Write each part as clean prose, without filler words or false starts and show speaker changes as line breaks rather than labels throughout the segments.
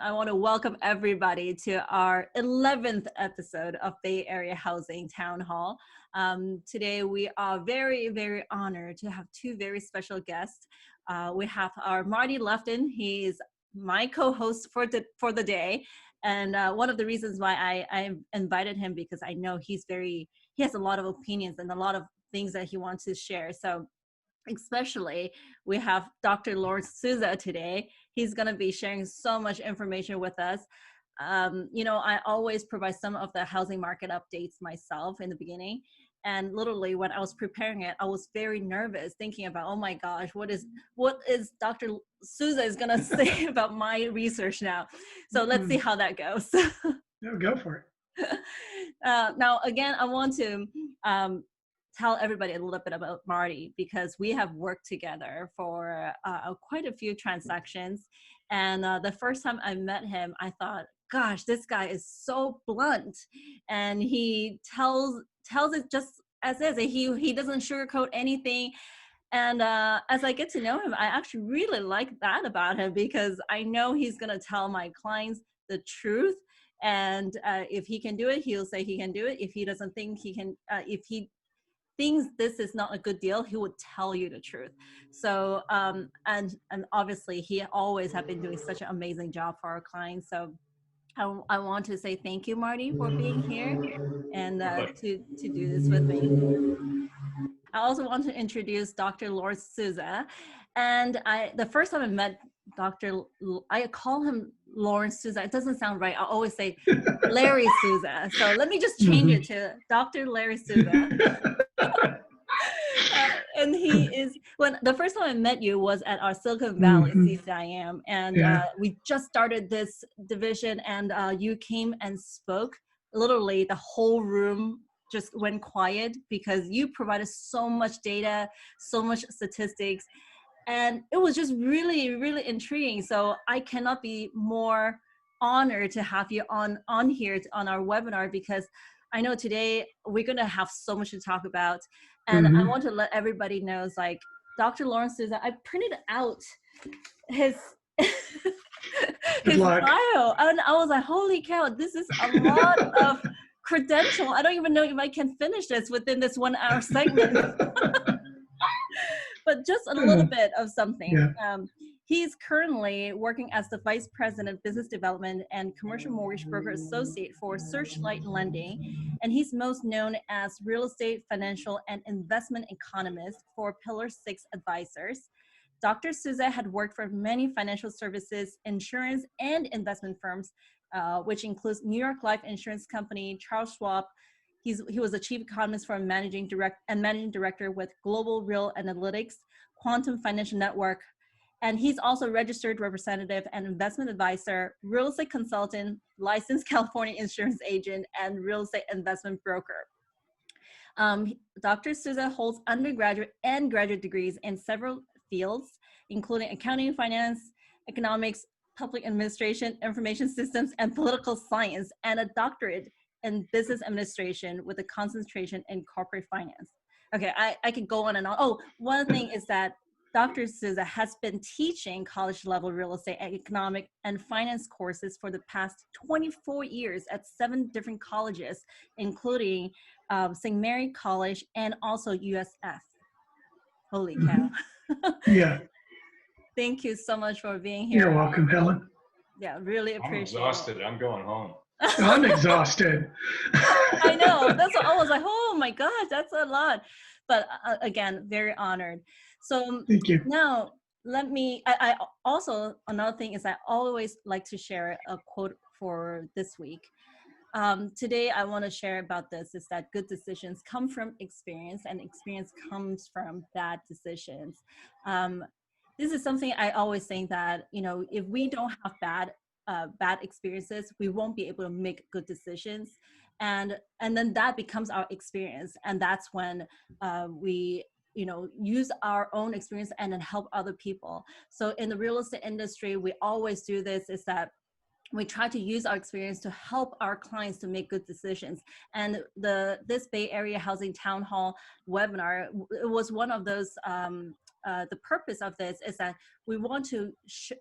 I want to welcome everybody to our 11th episode of Bay Area Housing Town Hall. Today we are very, very honored to have two very special guests. We have our Marty Lefton. He is my co-host for the day. And one of the reasons why I invited him because I know he has a lot of opinions and a lot of things that he wants to share. So especially we have Dr. Souza today. He's going to be sharing so much information with us. I always provide some of the housing market updates myself in the beginning. And literally when I was preparing it, I was very nervous thinking about, oh my gosh, what is Dr. Souza is going to say about my research now. So let's see how that goes.
No, go for it.
Now, again, I want to tell everybody a little bit about Marty because we have worked together for quite a few transactions. And the first time I met him, I thought, gosh, this guy is so blunt. And he tells it just as is. He doesn't sugarcoat anything. And as I get to know him, I actually really like that about him because I know he's going to tell my clients the truth. And if he can do it, he'll say he can do it. If he doesn't think he can, if he thinks this is not a good deal, he would tell you the truth. So, and obviously he always have been doing such an amazing job for our clients. So I want to say thank you, Marty, for being here and to do this with me. I also want to introduce Dr. Souza. And the first time I met I call him Lawrence Souza. It doesn't sound right. I always say Larry Souza. So let me just change it to Dr. Larry Souza. And he is, when the first time I met you was at our Silicon Valley CCIM, and we just started this division, and you came and spoke. Literally, the whole room just went quiet because you provided so much data, so much statistics, and it was just really, really intriguing. So I cannot be more honored to have you on here on our webinar because I know today we're going to have so much to talk about. And I want to let everybody know, it's like Dr. Lawrence Souza, I printed out his bio. And I was like, holy cow, this is a lot of credential. I don't even know if I can finish this within this 1 hour segment. But just a little bit of something. He's currently working as the Vice President of Business Development and Commercial Mortgage Broker Associate for Searchlight Lending. And he's most known as Real Estate, Financial, and Investment Economist for Pillar 6 Advisors. Dr. Souza had worked for many financial services, insurance, and investment firms, which includes New York Life Insurance Company, Charles Schwab. He was the chief economist for managing director with Global Real Analytics, Quantum Financial Network. And he's also registered representative and investment advisor, real estate consultant, licensed California insurance agent, and real estate investment broker. Dr. Souza holds undergraduate and graduate degrees in several fields, including accounting, finance, economics, public administration, information systems, and political science, and a doctorate in business administration with a concentration in corporate finance. Okay, I can go on and on. Oh, one thing is that Dr. Souza has been teaching college-level real estate, economic, and finance courses for the past 24 years at 7 different colleges, including St. Mary College and also USF. Holy cow.
Yeah.
Thank you so much for being here.
You're welcome, Helen.
Yeah, really appreciate it.
I'm exhausted. I'm going home.
I'm exhausted.
I know. That's what I was like, oh my gosh, that's a lot. But again, very honored. So
thank you.
Now, I also, another thing is I always like to share a quote for this week. Today, I want to share about this is that good decisions come from experience and experience comes from bad decisions. This is something I always think that, if we don't have bad experiences, we won't be able to make good decisions. And then that becomes our experience. And that's when we use our own experience and then help other people. So in the real estate industry, we always do this is that we try to use our experience to help our clients to make good decisions. And this Bay Area Housing Town Hall webinar, it was one of those the purpose of this is that we want to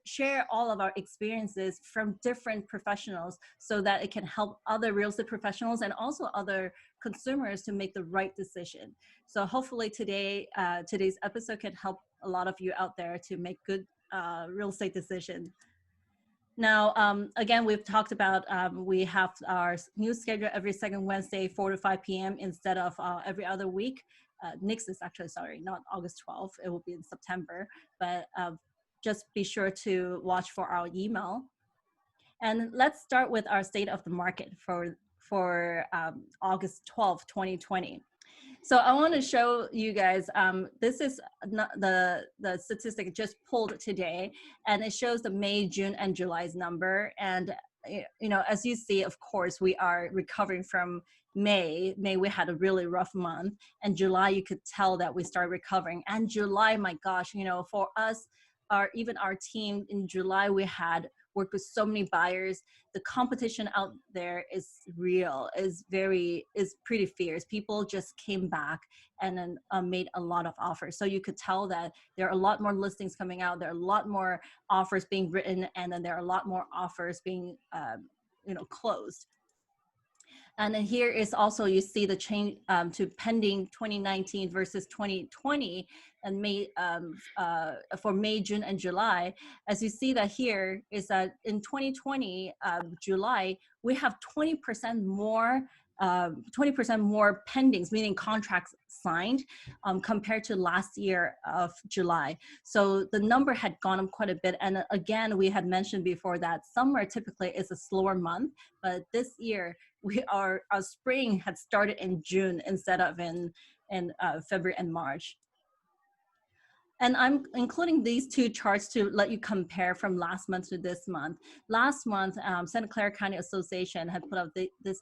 share all of our experiences from different professionals so that it can help other real estate professionals and also other consumers to make the right decision. So hopefully today's episode can help a lot of you out there to make good real estate decisions. Now, again, we've talked about we have our new schedule every second Wednesday, 4 to 5 p.m. instead of every other week. Next is actually, sorry, not August 12th. It will be in September. But just be sure to watch for our email. And let's start with our state of the market for August 12th, 2020. So I want to show you guys, this is not the statistic just pulled today, and it shows the May, June, and July's number. And, you know, as you see, of course, we are recovering from May. May, we had a really rough month. And July, you could tell that we started recovering. And July, my gosh, you know, for us, even our team in July, we had worked with so many buyers. The competition out there is real, is pretty fierce. People just came back and then made a lot of offers. So you could tell that there are a lot more listings coming out. There are a lot more offers being written, and then there are a lot more offers being, closed. And then here is also, you see the change to pending 2019 versus 2020 and May, for May, June, and July. As you see that here is that in 2020, July, we have 20% more 20% more pendings, meaning contracts signed, compared to last year of July. So the number had gone up quite a bit. And again, we had mentioned before that summer typically is a slower month, but this year our spring had started in June instead of in February and March. And I'm including these two charts to let you compare from last month to this month. Last month, Santa Clara County Association had put out this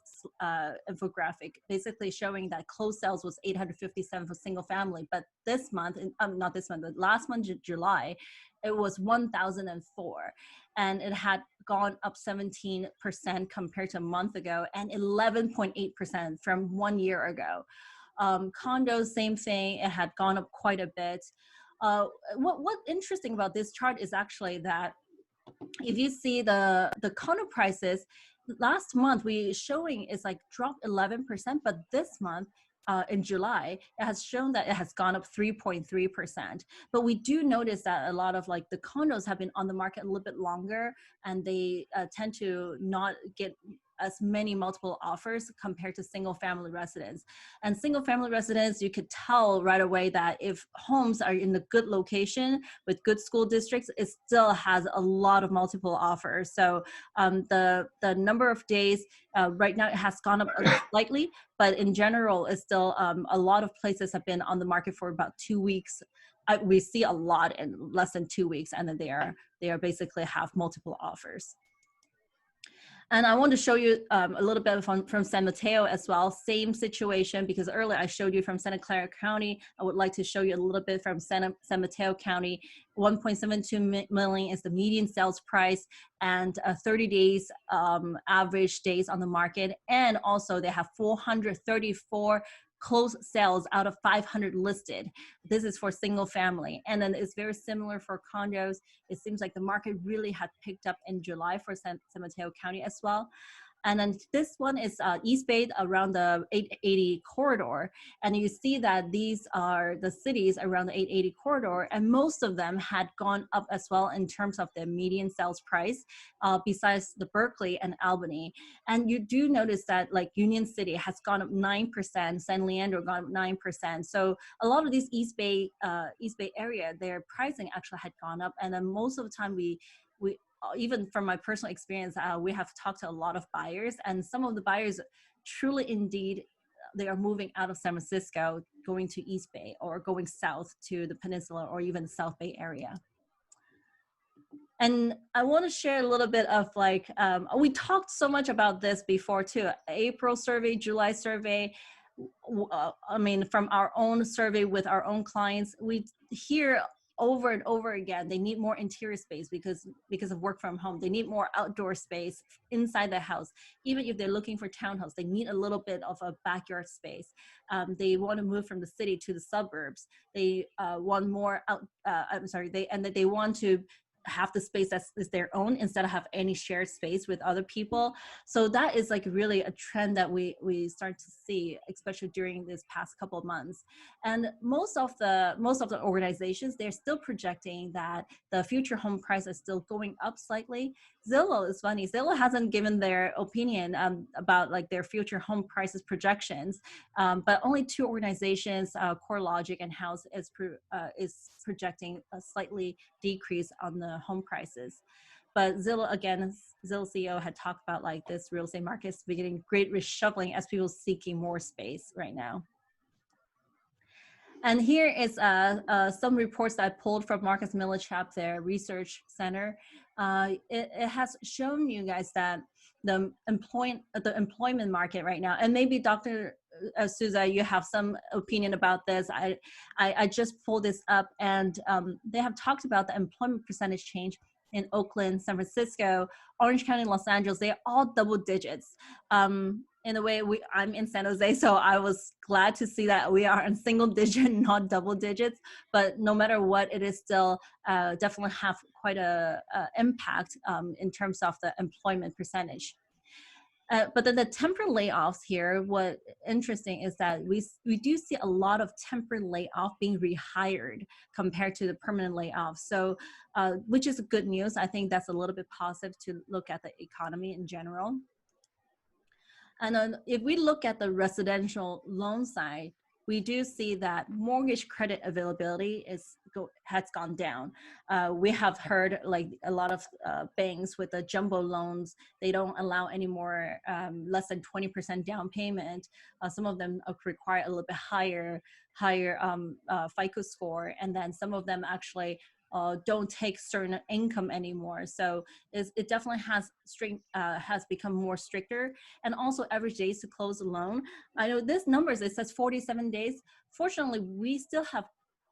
infographic, basically showing that closed sales was 857 for single family. But this month, not this month, but last month, July, it was 1,004. And it had gone up 17% compared to a month ago and 11.8% from 1 year ago. Condos, same thing, it had gone up quite a bit. What's interesting about this chart is actually that if you see the condo prices, last month we showing is like dropped 11%, but this month in July, it has shown that it has gone up 3.3%. But we do notice that a lot of like the condos have been on the market a little bit longer, and they tend to not get as many multiple offers compared to single family residents. And single family residents, you could tell right away that if homes are in a good location with good school districts, it still has a lot of multiple offers. So the number of days right now, it has gone up slightly, but in general, it's still a lot of places have been on the market for about 2 weeks. We see a lot in less than 2 weeks, and then they are basically have multiple offers. And I want to show you a little bit from San Mateo as well. Same situation, because earlier I showed you from Santa Clara County. I would like to show you a little bit from San Mateo County. 1.72 million is the median sales price, and 30 days average days on the market. And also they have 434 closed sales out of 500 listed. This is for single family. And then it's very similar for condos. It seems like the market really had picked up in July for San Mateo County as well. And then this one is East Bay around the 880 corridor. And you see that these are the cities around the 880 corridor, and most of them had gone up as well in terms of their median sales price, besides the Berkeley and Albany. And you do notice that like Union City has gone up 9%, San Leandro gone up 9%. So a lot of these East Bay area, their pricing actually had gone up. And then most of the time we even from my personal experience, we have talked to a lot of buyers, and some of the buyers truly indeed, they are moving out of San Francisco, going to East Bay or going south to the peninsula or even the South Bay area. And I want to share a little bit of like, we talked so much about this before too, April survey, July survey. I mean, from our own survey with our own clients, we hear over and over again, they need more interior space because of work from home. They need more outdoor space inside the house. Even if they're looking for townhouse, they need a little bit of a backyard space. They want to move from the city to the suburbs. They want more they want to have the space that is their own instead of have any shared space with other people. So that is like really a trend that we start to see, especially during this past couple of months. And most of the organizations, they're still projecting that the future home price is still going up slightly. Zillow is funny. Zillow hasn't given their opinion about like their future home prices projections, but only two organizations, CoreLogic and House, is projecting a slightly decrease on the home prices. But Zillow, again, Zillow CEO had talked about like this real estate market is beginning great reshuffling as people seeking more space right now. And here is some reports that I pulled from Marcus Millichap, their research center. It has shown you guys that the employment market right now, and maybe Dr. Souza, you have some opinion about this. I just pulled this up, and they have talked about the employment percentage change in Oakland, San Francisco, Orange County, Los Angeles. They're all double digits. In a way, I'm in San Jose, so I was glad to see that we are in single digit, not double digits. But no matter what, it is still definitely have quite a impact in terms of the employment percentage. But then the temporary layoffs here, what interesting is that we do see a lot of temporary layoff being rehired compared to the permanent layoff. So, which is good news. I think that's a little bit positive to look at the economy in general. And then if we look at the residential loan side, we do see that mortgage credit availability has gone down. We have heard like a lot of banks with the jumbo loans, they don't allow any more less than 20% down payment. Some of them require a little bit higher FICO score, and then some of them actually don't take certain income anymore. So it definitely has become more stricter. And also average days to close a loan. I know this numbers, it says 47 days. Fortunately, we still have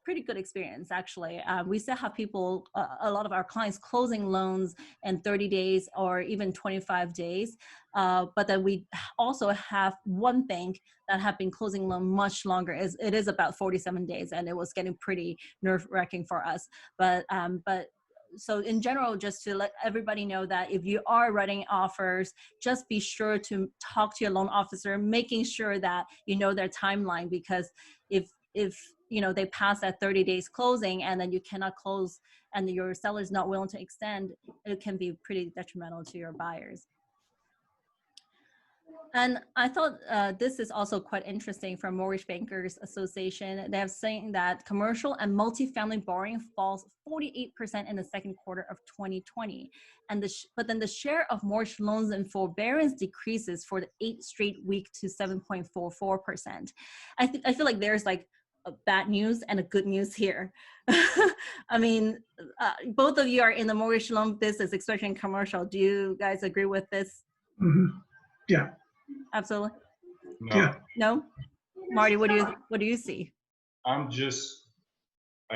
pretty good experience actually. We still have people, a lot of our clients closing loans in 30 days or even 25 days. But then we also have one bank that have been closing loan much longer. It is about 47 days, and it was getting pretty nerve-wracking for us. But so in general, just to let everybody know that if you are writing offers, just be sure to talk to your loan officer, making sure that you know their timeline, because if you know they pass that 30 days closing and then you cannot close and your seller is not willing to extend, it can be pretty detrimental to your buyers. And I thought this is also quite interesting from Mortgage Bankers Association. They have saying that commercial and multifamily borrowing falls 48% in the second quarter of 2020. And but then the share of mortgage loans in forbearance decreases for the 8th straight week to 7.44%. I feel like there's like a bad news and a good news here. I mean, both of you are in the mortgage loan business, especially in commercial. Do you guys agree with this?
Mm-hmm. Yeah.
Absolutely.
No.
Yeah.
No? Marty, what do you see?
I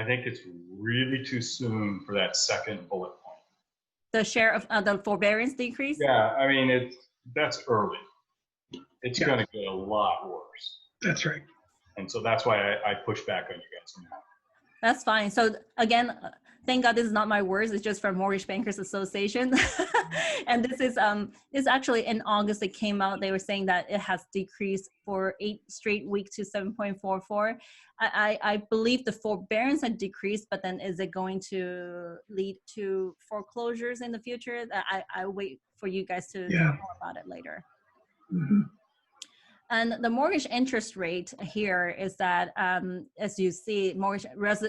think it's really too soon for that second bullet point.
The share of the forbearance decrease?
Yeah, I mean, that's early. It's
Yeah.
going to get a lot worse.
That's right.
And so that's why I push back on you guys now.
That's fine. So again, thank God this is not my words. It's just from Mortgage Bankers Association. And this is actually in August it came out. They were saying that it has decreased for 8 straight weeks to 7.44. I believe the forbearance had decreased, but then is it going to lead to foreclosures in the future? I wait for you guys to talk more about it later.
Mm-hmm.
And the mortgage interest rate here is that, as you see,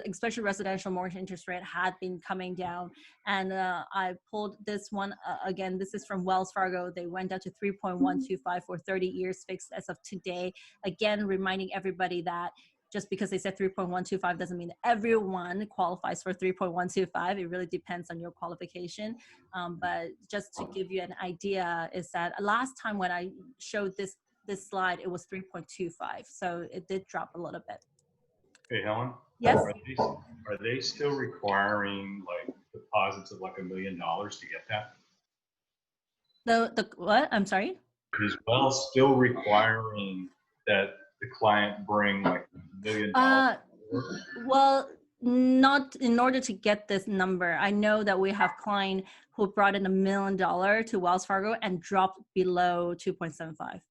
especially residential mortgage interest rate had been coming down. And I pulled this one, again, this is from Wells Fargo. They went down to 3.125 for 30 years fixed as of today. Again, reminding everybody that just because they said 3.125 doesn't mean everyone qualifies for 3.125. It really depends on your qualification. But just to give you an idea is that last time when I showed this slide, it was 3.25. So it did drop a little bit.
Hey, Helen?
Yes.
Are they still requiring like deposits of like $1 million to get that?
The what? I'm sorry?
Is Wells still requiring that the client bring like $1 million?
Well, not in order to get this number. I know that we have client who brought in $1 million to Wells Fargo and dropped below 2.75.
Okay.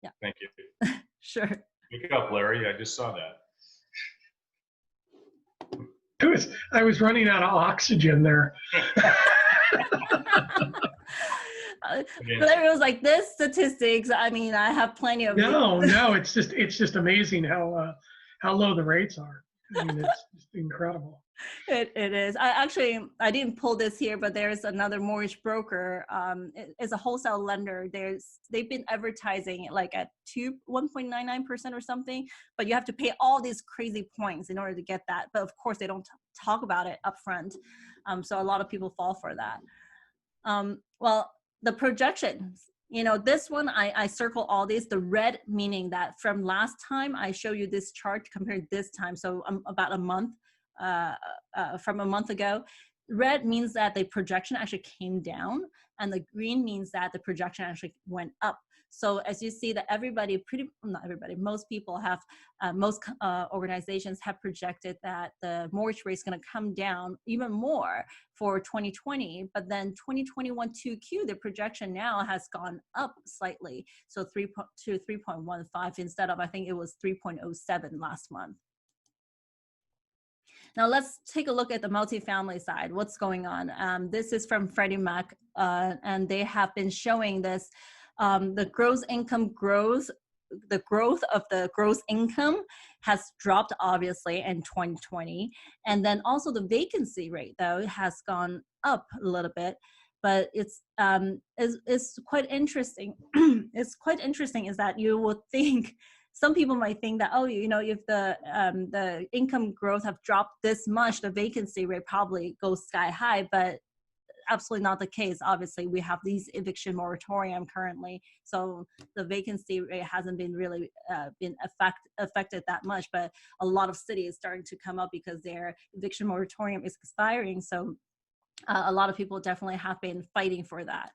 Yeah.
Thank you.
Sure.
Pick it up, Larry. I just saw that.
I was running out of oxygen there.
Larry was like, this statistics, I mean, I have plenty of.
No, it's just amazing how low the rates are. I mean, it's just incredible.
It is. I didn't pull this here, but there's another mortgage broker. It's a wholesale lender. They've been advertising it like at 1.99% or something, but you have to pay all these crazy points in order to get that. But of course, they don't talk about it up front. So a lot of people fall for that. Well, the projections, this one, I circle all these, the red meaning that from last time I show you this chart compared this time. So about a month, from a month ago. Red means that the projection actually came down, and the green means that the projection actually went up. So as you see that not everybody, most people have, most organizations have projected that the mortgage rate is going to come down even more for 2020, but then 2021 2Q, the projection now has gone up slightly. So 3.15 instead of, I think it was 3.07 last month. Now let's take a look at the multifamily side. What's going on? This is from Freddie Mac, and they have been showing this. The gross income growth, the growth of the gross income has dropped obviously in 2020. And then also the vacancy rate though has gone up a little bit, but it's quite interesting. It's quite interesting is that you would think, some people might think that, if the income growth have dropped this much, the vacancy rate probably goes sky high, but absolutely not the case. Obviously, we have these eviction moratorium currently, so the vacancy rate hasn't been really been affected that much, but a lot of cities starting to come up because their eviction moratorium is expiring, so a lot of people definitely have been fighting for that.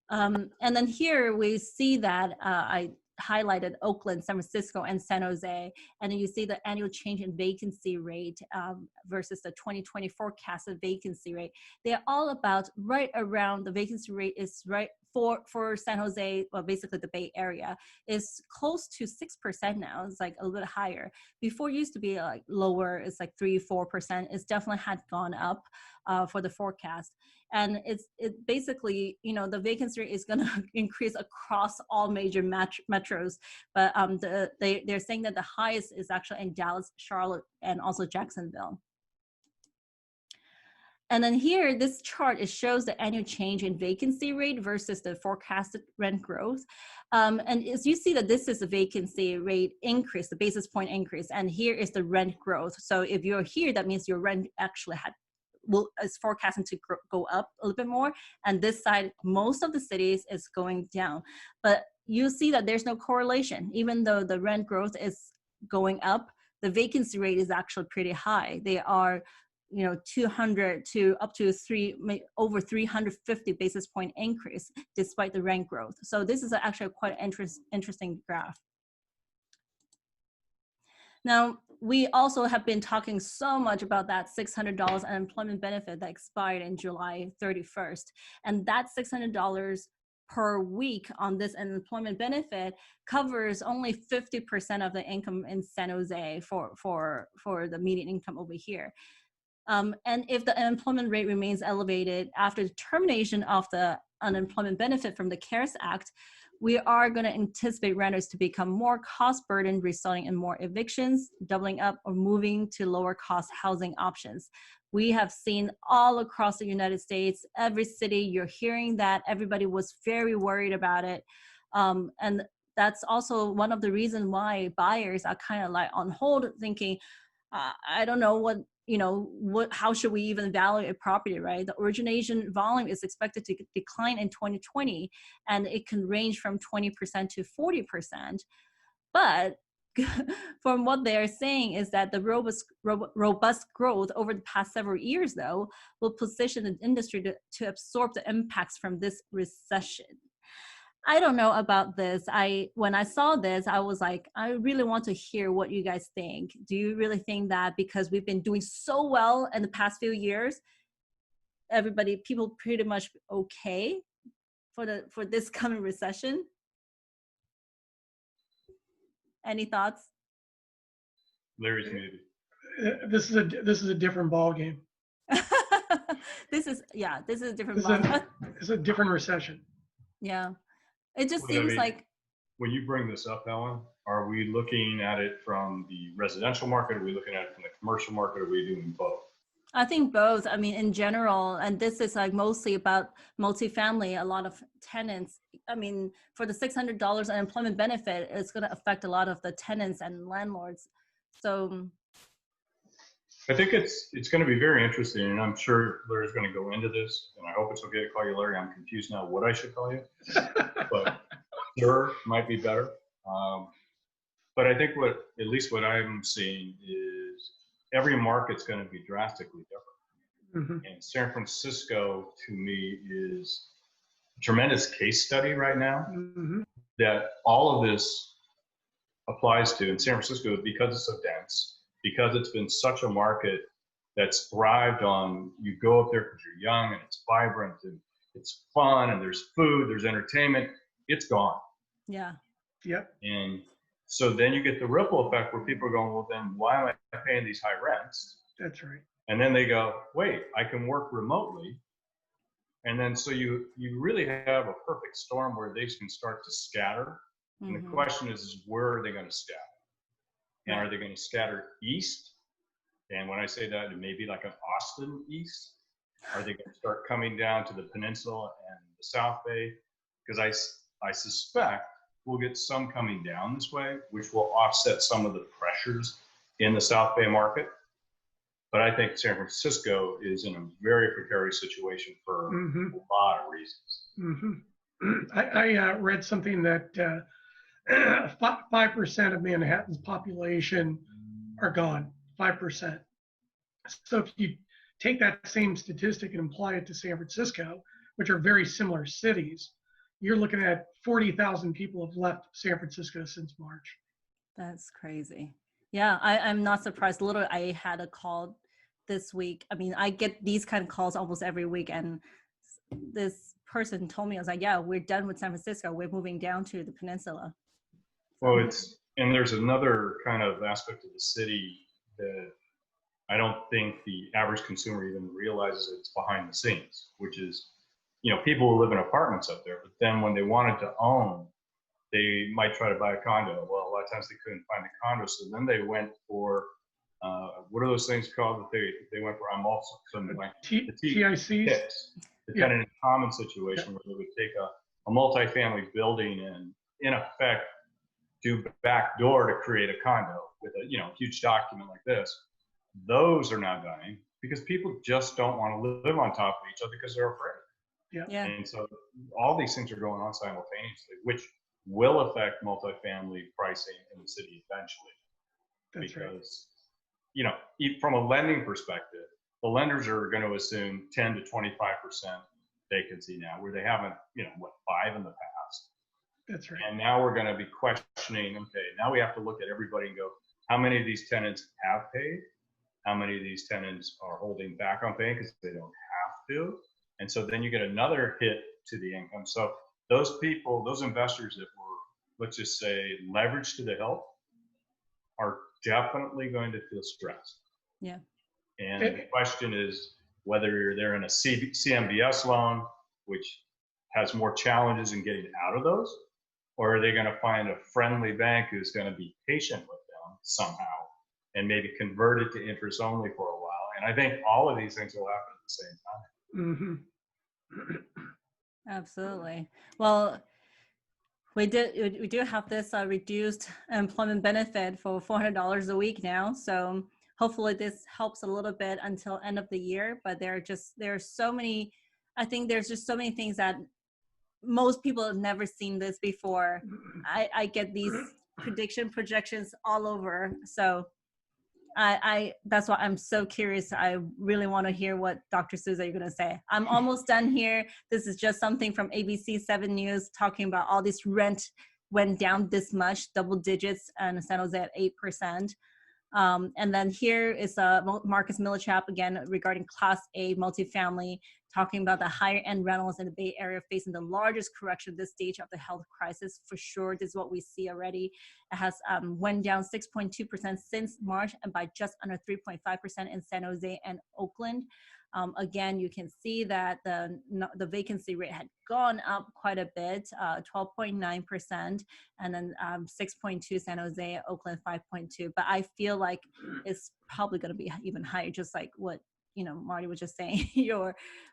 And then here we see that I highlighted Oakland, San Francisco, and San Jose, and then you see the annual change in vacancy rate versus the 2020 forecasted vacancy rate. They're all about right around, the vacancy rate is right for San Jose, well, basically the Bay Area, is close to 6% now. It's like a little bit higher. Before it used to be like lower, it's like 3-4%. It's definitely had gone up for the forecast. And it basically, the vacancy rate is going to increase across all major metros. But they're saying that the highest is actually in Dallas, Charlotte, and also Jacksonville. And then here, this chart, it shows the annual change in vacancy rate versus the forecasted rent growth. And as you see that this is the vacancy rate increase, the basis point increase, and here is the rent growth. So if you're here, that means your rent actually is forecasting to go up a little bit more. And this side, most of the cities is going down. But you see that there's no correlation. Even though the rent growth is going up, the vacancy rate is actually pretty high. They are 200 to up to over 350 basis point increase despite the rent growth. So this is actually quite interesting graph. Now, we also have been talking so much about that $600 unemployment benefit that expired in July 31st. And that $600 per week on this unemployment benefit covers only 50% of the income in San Jose for the median income over here. And if the unemployment rate remains elevated after the termination of the unemployment benefit from the CARES Act, we are going to anticipate renters to become more cost burdened, resulting in more evictions, doubling up, or moving to lower cost housing options. We have seen all across the United States, every city, you're hearing that everybody was very worried about it. And that's also one of the reasons why buyers are kind of like on hold thinking, I don't know how should we even value a property, right? The origination volume is expected to decline in 2020, and it can range from 20% to 40%. But from what they're saying is that the robust growth over the past several years, though, will position the industry to absorb the impacts from this recession. I don't know about this. When I saw this, I was like, I really want to hear what you guys think. Do you really think that because we've been doing so well in the past few years, people pretty much okay for this coming recession? Any thoughts?
Larry's muted.
This is a different ball game.
This is a different
This is a different recession.
Yeah. It just
Well,
seems
I mean,
like,
when you bring this up, Helen, are we looking at it from the residential market? Are we looking at it from the commercial market? Are we doing both?
I think both. I mean, in general, and this is like mostly about multifamily, a lot of tenants. I mean, for the $600 unemployment benefit, it's going to affect a lot of the tenants and landlords. So
I think it's going to be very interesting, and I'm sure Larry's going to go into this, and I hope it's okay to call you Larry. I'm confused now what I should call you, but sure might be better. But I think at least what I'm seeing is every market's going to be drastically different.
Mm-hmm.
And San Francisco, to me, is a tremendous case study right now
Mm-hmm.
that all of this applies to. In San Francisco, because it's so dense, because it's been such a market that's thrived on, you go up there because you're young and it's vibrant and it's fun and there's food, there's entertainment, it's gone.
yeah.
Yep.
And so then you get the ripple effect where people are going, well, then why am I paying these high rents?
That's right.
And then they go, wait, I can work remotely. And then so you really have a perfect storm where they can start to scatter. And the question is where are they going to scatter? And are they going to scatter east? And when I say that, it may be like an Austin east. Are they going to start coming down to the peninsula and the South Bay? Because I suspect we'll get some coming down this way, which will offset some of the pressures in the South Bay market. But I think San Francisco is in a very precarious situation for a lot of reasons.
I read something that 5% of Manhattan's population are gone, 5%. So if you take that same statistic and apply it to San Francisco, which are very similar cities, you're looking at 40,000 people have left San Francisco since March.
That's crazy. Yeah, I'm not surprised. Literally, I had a call this week. I mean, I get these kind of calls almost every week. And this person told me, I was like, yeah, we're done with San Francisco. We're moving down to the peninsula.
Well, and there's another kind of aspect of the city that I don't think the average consumer even realizes it's behind the scenes, which is, people who live in apartments up there, but then when they wanted to own, they might try to buy a condo. Well, a lot of times they couldn't find a condo, so then they went for what are those things called that they went for? I'm also the
TICs.
The tenant in common situation where they would take a multifamily building and in effect do backdoor to create a condo with a huge document like this. Those are now dying because people just don't want to live on top of each other because they're afraid.
Yeah.
And so all these things are going on simultaneously, which will affect multifamily pricing in the city eventually.
That's
because, from a lending perspective, the lenders are going to assume 10 to 25% vacancy now, where they haven't, 5 in the past.
That's right.
And now we're going to be questioning, okay, now we have to look at everybody and go, how many of these tenants have paid? How many of these tenants are holding back on paying because they don't have to? And so then you get another hit to the income. So those people, those investors that were, let's just say, leveraged to the hilt are definitely going to feel stressed.
Yeah.
And the question is whether they're in a CMBS loan, which has more challenges in getting out of those, or are they going to find a friendly bank who's going to be patient with them somehow and maybe convert it to interest only for a while? And I think all of these things will happen at the same time.
Absolutely. Well, we do have this reduced employment benefit for $400 a week now. So hopefully this helps a little bit until end of the year. But there's so many things that most people have never seen this before. I get these projections all over. So I that's why I'm so curious. I really want to hear what Dr. Souza you're going to say. I'm almost done here. This is just something from ABC 7 News talking about all this rent went down this much, double digits, and San Jose at 8%. And then here is Marcus Millichap again regarding Class A multifamily, talking about the higher end rentals in the Bay Area facing the largest correction at this stage of the health crisis. For sure, this is what we see already. It has went down 6.2% since March and by just under 3.5% in San Jose and Oakland. Again, you can see that the vacancy rate had gone up quite a bit, 12.9%, and then 6.2 San Jose, Oakland 5.2. But I feel like it's probably going to be even higher, just like what Marty was just saying.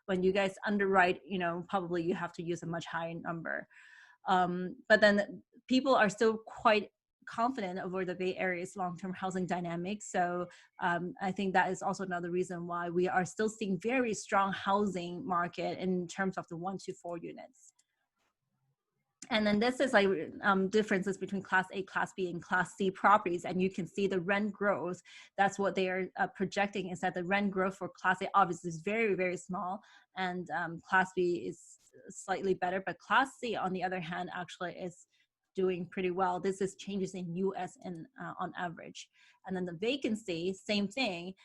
When you guys underwrite, probably you have to use a much higher number. But then people are still quite confident over the Bay Area's long-term housing dynamics. So I think that is also another reason why we are still seeing very strong housing market in terms of the 1 to 4 units. And then this is like differences between Class A, Class B, and Class C properties. And you can see the rent growth. That's what they are projecting, is that the rent growth for Class A obviously is very, very small. And Class B is slightly better. But Class C, on the other hand, actually is doing pretty well. This is changes in US and on average. And then the vacancy, same thing.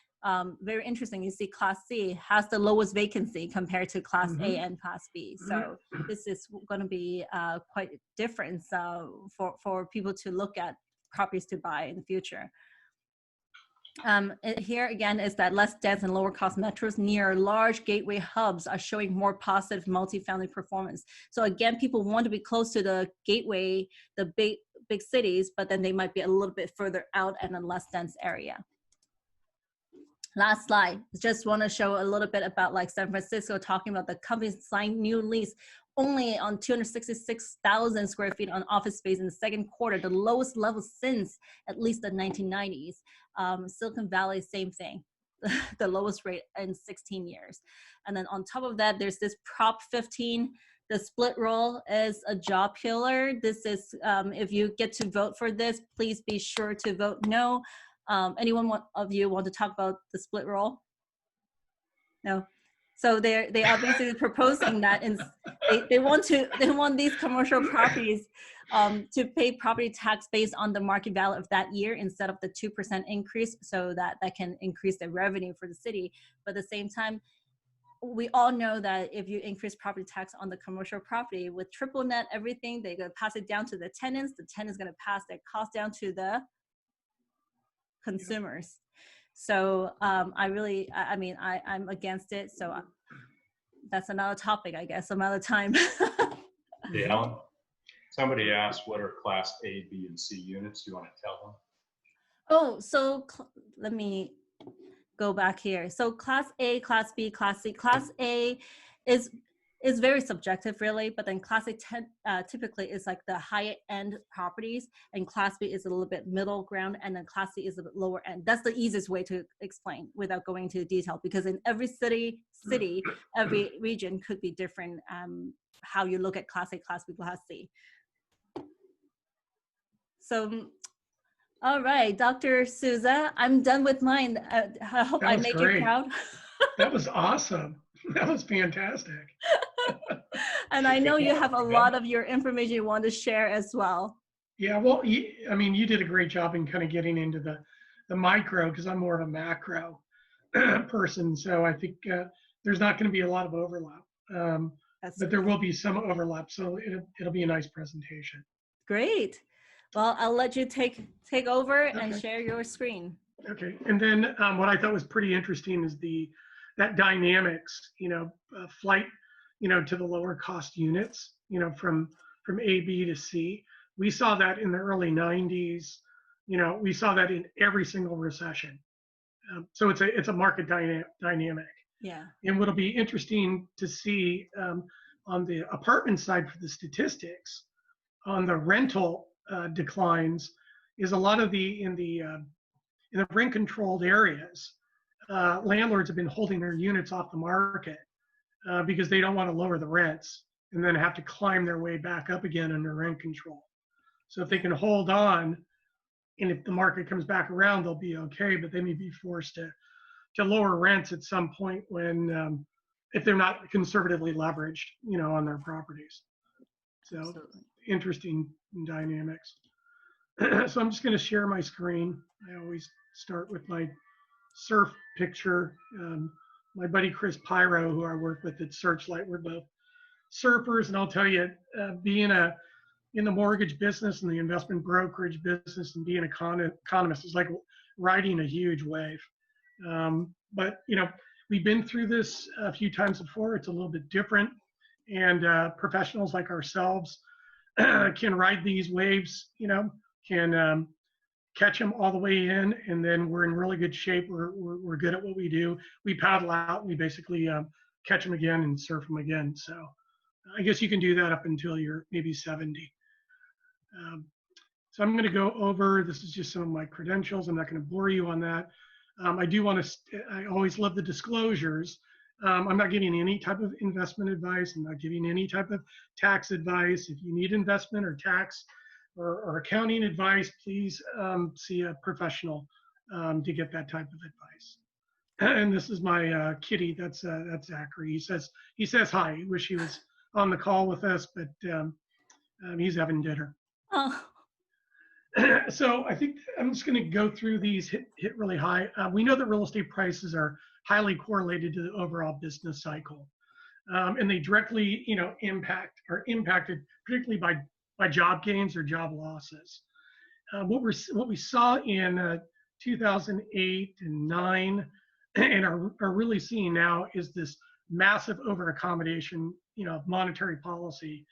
Very interesting. You see Class C has the lowest vacancy compared to Class A and Class B. So this is going to be quite different for people to look at properties to buy in the future. Here again is that less dense and lower cost metros near large gateway hubs are showing more positive multifamily performance. So again, people want to be close to the gateway, the big cities, but then they might be a little bit further out and a less dense area. Last slide. Just want to show a little bit about like San Francisco, talking about the companies signed new lease only on 266,000 square feet on office space in the second quarter, the lowest level since at least the 1990s. Silicon Valley, same thing, the lowest rate in 16 years. And then on top of that, there's this Prop 15. The split roll is a job killer. This is, if you get to vote for this, please be sure to vote no. Anyone of you want to talk about the split roll? No. So they are basically proposing that they want these commercial properties to pay property tax based on the market value of that year instead of the 2% increase, so that can increase the revenue for the city. But at the same time, we all know that if you increase property tax on the commercial property with triple net everything, they're going to pass it down to the tenants. The tenant's going to pass their cost down to the consumers. So I'm against it. So that's another topic, I guess, some other time.
Hey, Helen, somebody asked what are Class A, B, and C units. Do you want to tell them?
Oh, so let me go back here. So Class A, Class B, Class C. Class A is very subjective, really, but then Class A typically is like the high end properties, and Class B is a little bit middle ground, and then Class C is a bit lower end. That's the easiest way to explain without going into detail, because in every city, every region could be different how you look at Class A, Class B, Class C. So, all right, Dr. Souza, I'm done with mine. I hope I made you proud.
That was awesome. That was fantastic.
And I know you have a lot of your information you want to share as well.
Yeah, well, you did a great job in kind of getting into the micro, because I'm more of a macro person. So I think there's not going to be a lot of overlap, but there will be some overlap. So it'll be a nice presentation.
Great. Well, I'll let you take over and share your screen.
Okay. And then what I thought was pretty interesting is that dynamics, flight, to the lower cost units, from A, B to C. We saw that in the early 90s. We saw that in every single recession. So it's a market dynamic.
Yeah.
And what'll be interesting to see on the apartment side for the statistics, on the rental declines, is a lot of in the rent controlled areas. Landlords have been holding their units off the market because they don't want to lower the rents and then have to climb their way back up again under rent control. So if they can hold on, and if the market comes back around, they'll be okay, but they may be forced to lower rents at some point when, if they're not conservatively leveraged, on their properties. So
Absolutely.
interesting dynamics. So I'm just going to share my screen. I always start with my surf picture. My buddy Chris Pyro, who I work with at Searchlight, we're both surfers, and I'll tell you, being in the mortgage business and the investment brokerage business and being an economist is like riding a huge wave. But we've been through this a few times before. It's a little bit different, and professionals like ourselves can ride these waves. Can catch them all the way in, and then we're in really good shape. We're good at what we do. We paddle out. We basically catch them again and surf them again. So I guess you can do that up until you're maybe 70. So I'm going to go over, this is just some of my credentials. I'm not going to bore you on that. I do want to, I always love the disclosures. I'm not giving any type of investment advice. I'm not giving any type of tax advice. If you need investment or tax or accounting advice, please see a professional to get that type of advice. And this is my kitty. That's Zachary. He says hi. He wish he was on the call with us, but he's having dinner.
Oh.
So I think I'm just going to go through these hit really high. We know that real estate prices are highly correlated to the overall business cycle, and they directly, are impacted particularly by job gains or job losses. What we saw in 2008 and 9, and are really seeing now is this massive overaccommodation, of monetary policy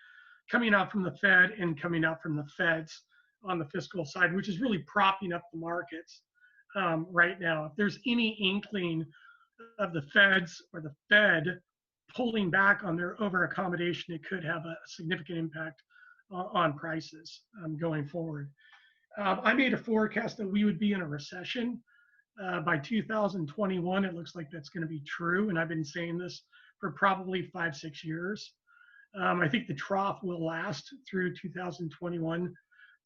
coming out from the Fed and coming out from the Feds on the fiscal side, which is really propping up the markets right now. If there's any inkling of the Feds or the Fed pulling back on their overaccommodation, it could have a significant impact on prices going forward. I made a forecast that we would be in a recession by 2021. It looks like that's going to be true, and I've been saying this for probably 5-6 years. I think the trough will last through 2021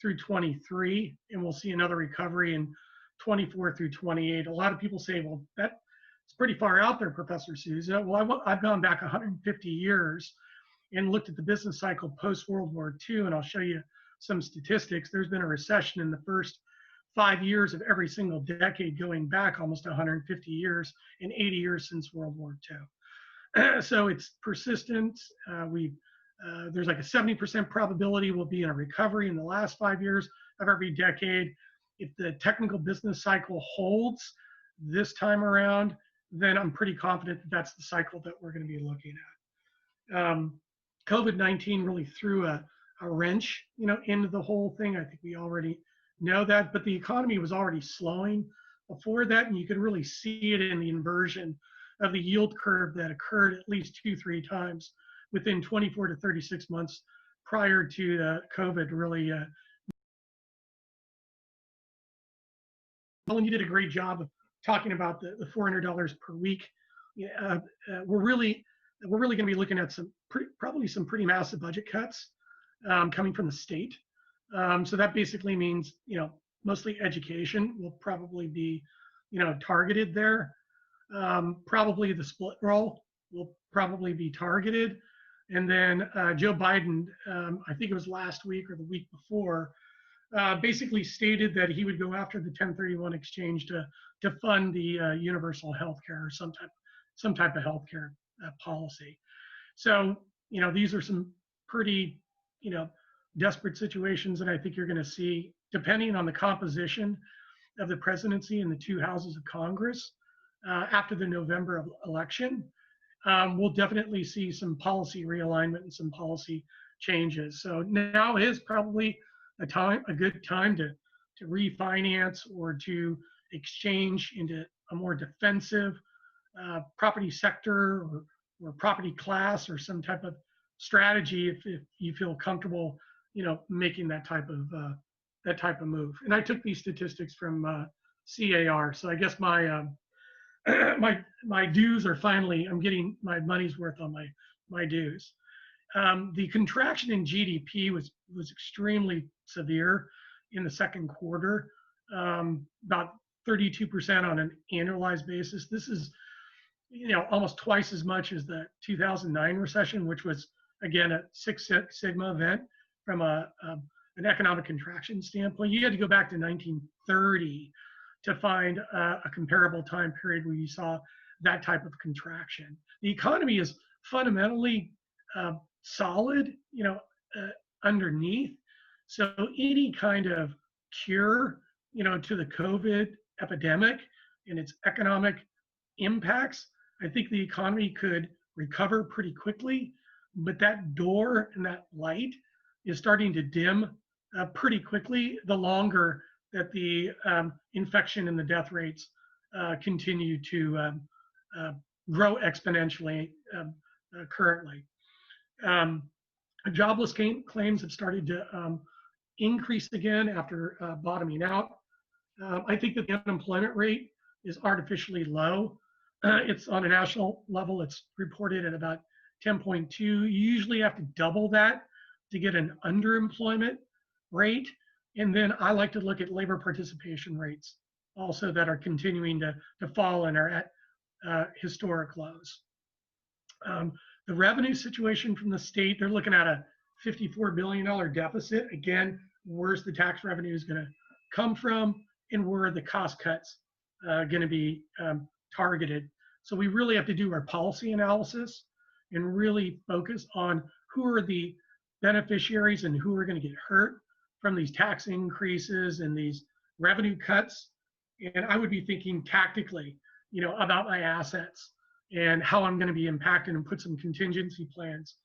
through 23, and we'll see another recovery in 24 through 28. A lot of people say, well, that's pretty far out there, Professor Souza. Well, I've gone back 150 years and looked at the business cycle post-World War II, and I'll show you some statistics. There's been a recession in the first 5 years of every single decade going back almost 150 years and 80 years since World War II. So it's persistent. There's like a 70% probability we'll be in a recovery in the last 5 years of every decade. If the technical business cycle holds this time around, then I'm pretty confident that that's the cycle that we're going to be looking at. COVID-19 really threw a wrench, into the whole thing. I think we already know that, but the economy was already slowing before that, and you could really see it in the inversion of the yield curve that occurred at least 2-3 times within 24 to 36 months prior to COVID really. Helen, you did a great job of talking about the $400 per week. We're really going to be looking at probably some pretty massive budget cuts coming from the state. So that basically means, mostly education will probably be, targeted there. Probably the split roll will probably be targeted. And then Joe Biden, I think it was last week or the week before, basically stated that he would go after the 1031 exchange to fund the universal health care or some type of healthcare policy. So, these are some pretty, desperate situations that I think you're going to see, depending on the composition of the presidency and the 2 houses of Congress after the November election. We'll definitely see some policy realignment and some policy changes. So now is probably a good time to refinance or to exchange into a more defensive property sector or property class or some type of strategy if you feel comfortable, making that type of move. And I took these statistics from CAR, so I guess my my dues are finally, I'm getting my money's worth on my dues. The contraction in GDP was extremely severe in the second quarter, about 32% on an annualized basis. This is, almost twice as much as the 2009 recession, which was again a Six Sigma event from an economic contraction standpoint. You had to go back to 1930 to find a comparable time period where you saw that type of contraction. The economy is fundamentally solid, underneath. So any kind of cure, to the COVID epidemic and its economic impacts, I think the economy could recover pretty quickly. But that door and that light is starting to dim pretty quickly the longer that the infection and the death rates continue to grow exponentially currently. Jobless claims have started to increase again after bottoming out. I think that the unemployment rate is artificially low. It's on a national level, it's reported at about 10.2. You usually have to double that to get an underemployment rate. And then I like to look at labor participation rates also that are continuing to fall and are at historic lows. The revenue situation from the state, they're looking at a $54 billion deficit. Again, where's the tax revenue is going to come from and where are the cost cuts going to be targeted. So we really have to do our policy analysis and really focus on who are the beneficiaries and who are going to get hurt from these tax increases and these revenue cuts. And I would be thinking tactically, about my assets and how I'm going to be impacted and put some contingency plans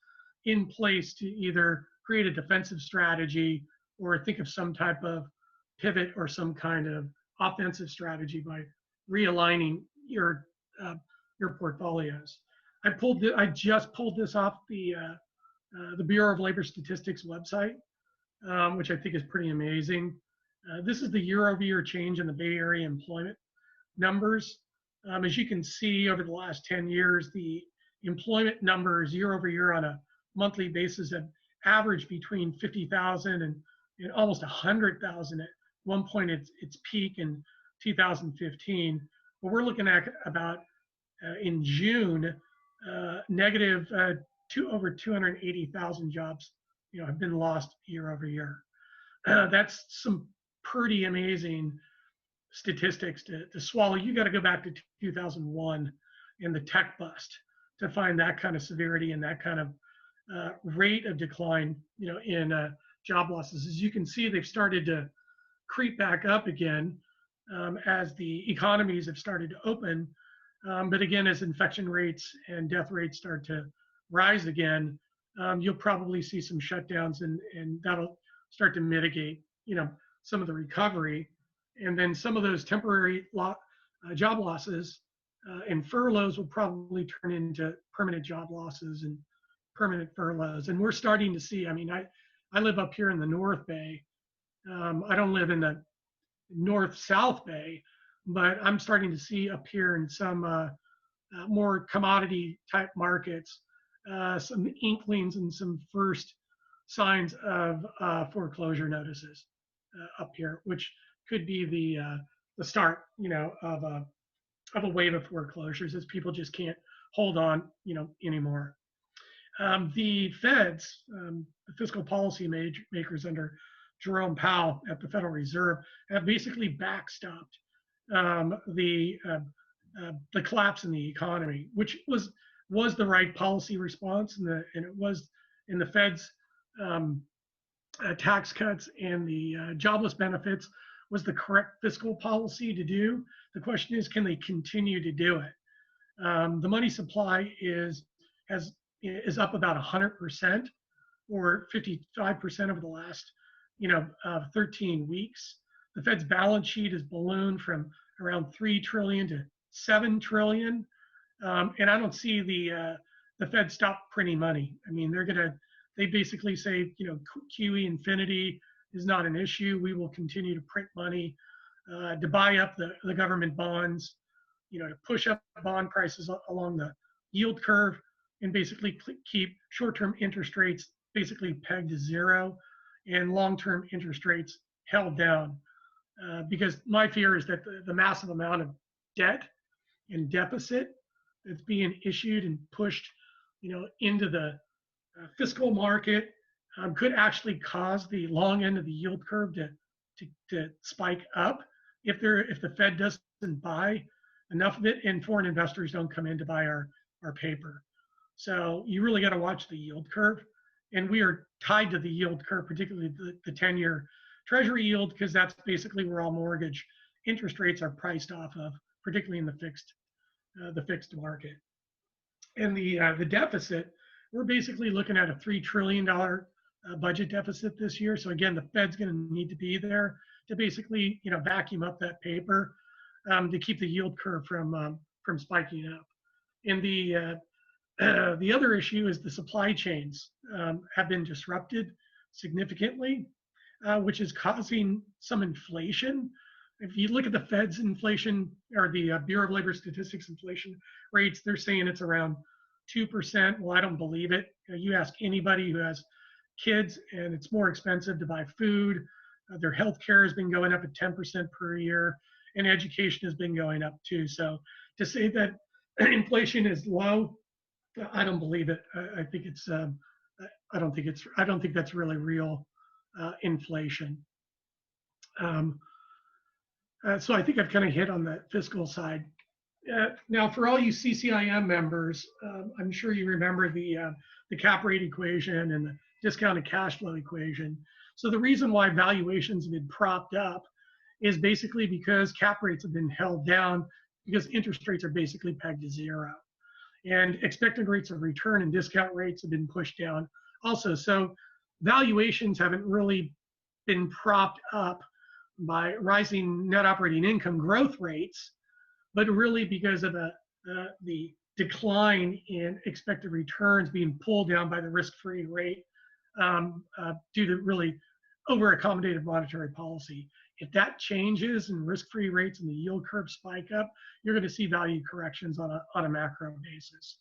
in place to either create a defensive strategy or think of some type of pivot or some kind of offensive strategy by realigning your portfolios. I just pulled this off the Bureau of Labor Statistics website, which I think is pretty amazing. This is the year-over-year change in the Bay Area employment numbers. As you can see, over the last 10 years, the employment numbers year-over-year on a monthly basis have averaged between 50,000 and almost 100,000 at one point its peak in 2015. But we're looking at about in June, negative over 280,000 jobs, have been lost year over year. That's some pretty amazing statistics to swallow. You got to go back to 2001 and the tech bust to find that kind of severity and that kind of rate of decline, in job losses. As you can see, they've started to creep back up again as the economies have started to open. But again, as infection rates and death rates start to rise again, you'll probably see some shutdowns and that'll start to mitigate, some of the recovery. And then some of those temporary job losses and furloughs will probably turn into permanent job losses and permanent furloughs. And we're starting to see, I live up here in the North Bay. I don't live in the North-South Bay, but I'm starting to see up here in some more commodity type markets, some inklings and some first signs of foreclosure notices up here, which could be the start, of a wave of foreclosures as people just can't hold on, anymore. The feds, the fiscal policy makers under Jerome Powell at the Federal Reserve have basically backstopped the collapse in the economy, which was the right policy response, and it was in the Fed's tax cuts and the jobless benefits was the correct fiscal policy to do. The question is, can they continue to do it? The money supply is up about 100% or 55% over the last 13 weeks. The Fed's balance sheet has ballooned from around 3 trillion to 7 trillion. And I don't see the Fed stop printing money. They basically say, QE infinity is not an issue. We will continue to print money to buy up the government bonds, to push up bond prices along the yield curve and basically keep short-term interest rates basically pegged to zero and long-term interest rates held down. Because my fear is that the massive amount of debt and deficit that's being issued and pushed, into the fiscal market could actually cause the long end of the yield curve to spike up if the Fed doesn't buy enough of it and foreign investors don't come in to buy our paper. So you really got to watch the yield curve, and we are tied to the yield curve, particularly the 10-year Treasury yield, because that's basically where all mortgage interest rates are priced off of, particularly in the fixed market. And the deficit, we're basically looking at a $3 trillion budget deficit this year. So again, the Fed's going to need to be there to basically vacuum up that paper to keep the yield curve from spiking up. And the other issue is the supply chains have been disrupted significantly, which is causing some inflation. If you look at the Fed's inflation, or the Bureau of Labor Statistics inflation rates, they're saying it's around 2%. Well, I don't believe it. You ask anybody who has kids, and it's more expensive to buy food. Their health care has been going up at 10% per year, and education has been going up too. So to say that inflation is low, I don't believe it. I think it's I don't think that's really real inflation. So I think I've kind of hit on the fiscal side. Now, for all you CCIM members, I'm sure you remember the cap rate equation and the discounted cash flow equation. So the reason why valuations have been propped up is basically because cap rates have been held down because interest rates are basically pegged to zero. And expected rates of return and discount rates have been pushed down also. So valuations haven't really been propped up by rising net operating income growth rates, but really because of the decline in expected returns being pulled down by the risk-free rate due to really over-accommodative monetary policy. If that changes and risk-free rates and the yield curve spike up, you're going to see value corrections on a macro basis.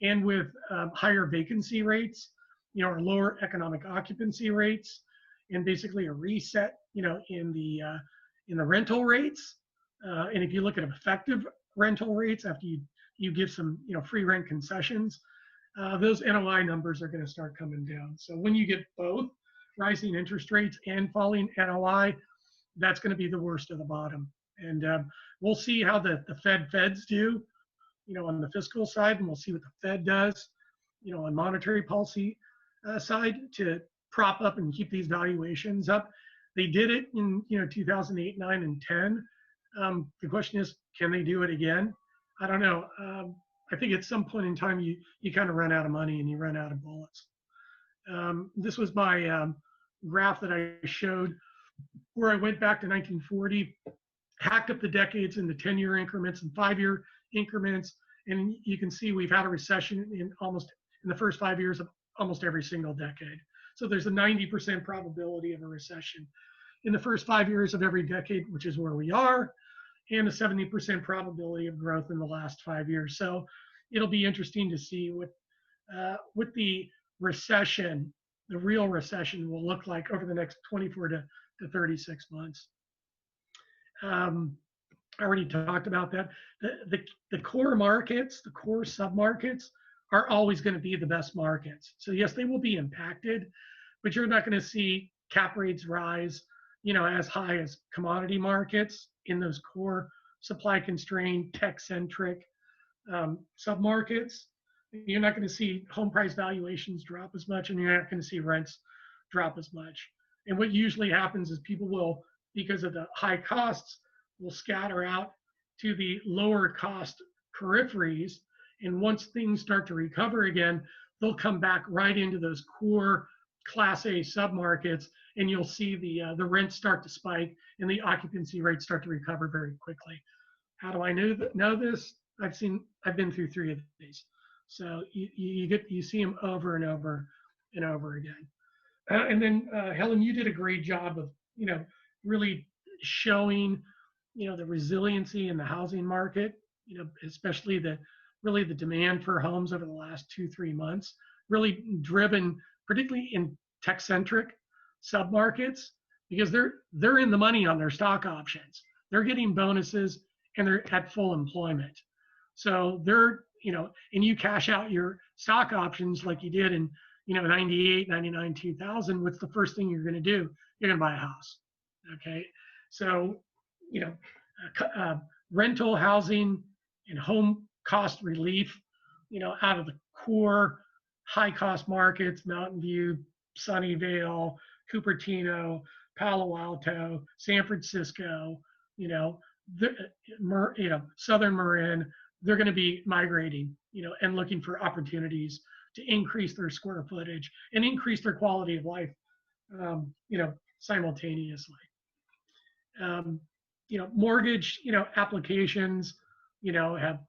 And with higher vacancy rates, or lower economic occupancy rates, and basically a reset, in the rental rates. And if you look at effective rental rates after you give some, free rent concessions, those NOI numbers are going to start coming down. So when you get both rising interest rates and falling NOI, that's going to be the worst of the bottom. And we'll see how the Feds do, on the fiscal side, and we'll see what the Fed does, on monetary policy side to prop up and keep these valuations up. They did it in 2008, 9, and 10. The question is, can they do it again? I don't know. I think at some point in time you kind of run out of money and you run out of bullets. This was my graph that I showed where I went back to 1940, hacked up the decades into 10-year increments and 5-year increments, and you can see we've had a recession in the first 5 years of almost every single decade. So there's a 90% probability of a recession in the first 5 years of every decade, which is where we are, and a 70% probability of growth in the last 5 years. So it'll be interesting to see what the recession, the real recession, will look like over the next 24 to 36 months. I already talked about that. The core markets, the core submarkets, are always going to be the best markets. So yes, they will be impacted, but you're not going to see cap rates rise, as high as commodity markets in those core supply-constrained, tech-centric submarkets. You're not going to see home price valuations drop as much, and you're not going to see rents drop as much. And what usually happens is people will, because of the high costs, will scatter out to the lower cost peripheries. And once things start to recover again, they'll come back right into those core Class A submarkets, and you'll see the rents start to spike and the occupancy rates start to recover very quickly. How do I know this? I've been through 3 of these. So you see them over and over and over again. And then Helen, you did a great job of really showing the resiliency in the housing market, especially the really the demand for homes over the last 2-3 months, really driven particularly in tech-centric submarkets, because they're in the money on their stock options. They're getting bonuses and they're at full employment. So they're, and you cash out your stock options like you did in, 98, 99, 2000, what's the first thing you're going to do? You're going to buy a house. Okay. So, rental housing and home cost relief, out of the core high cost markets, Mountain View, Sunnyvale, Cupertino, Palo Alto, San Francisco, Southern Marin, they're going to be migrating, and looking for opportunities to increase their square footage and increase their quality of life, simultaneously. Mortgage, applications, have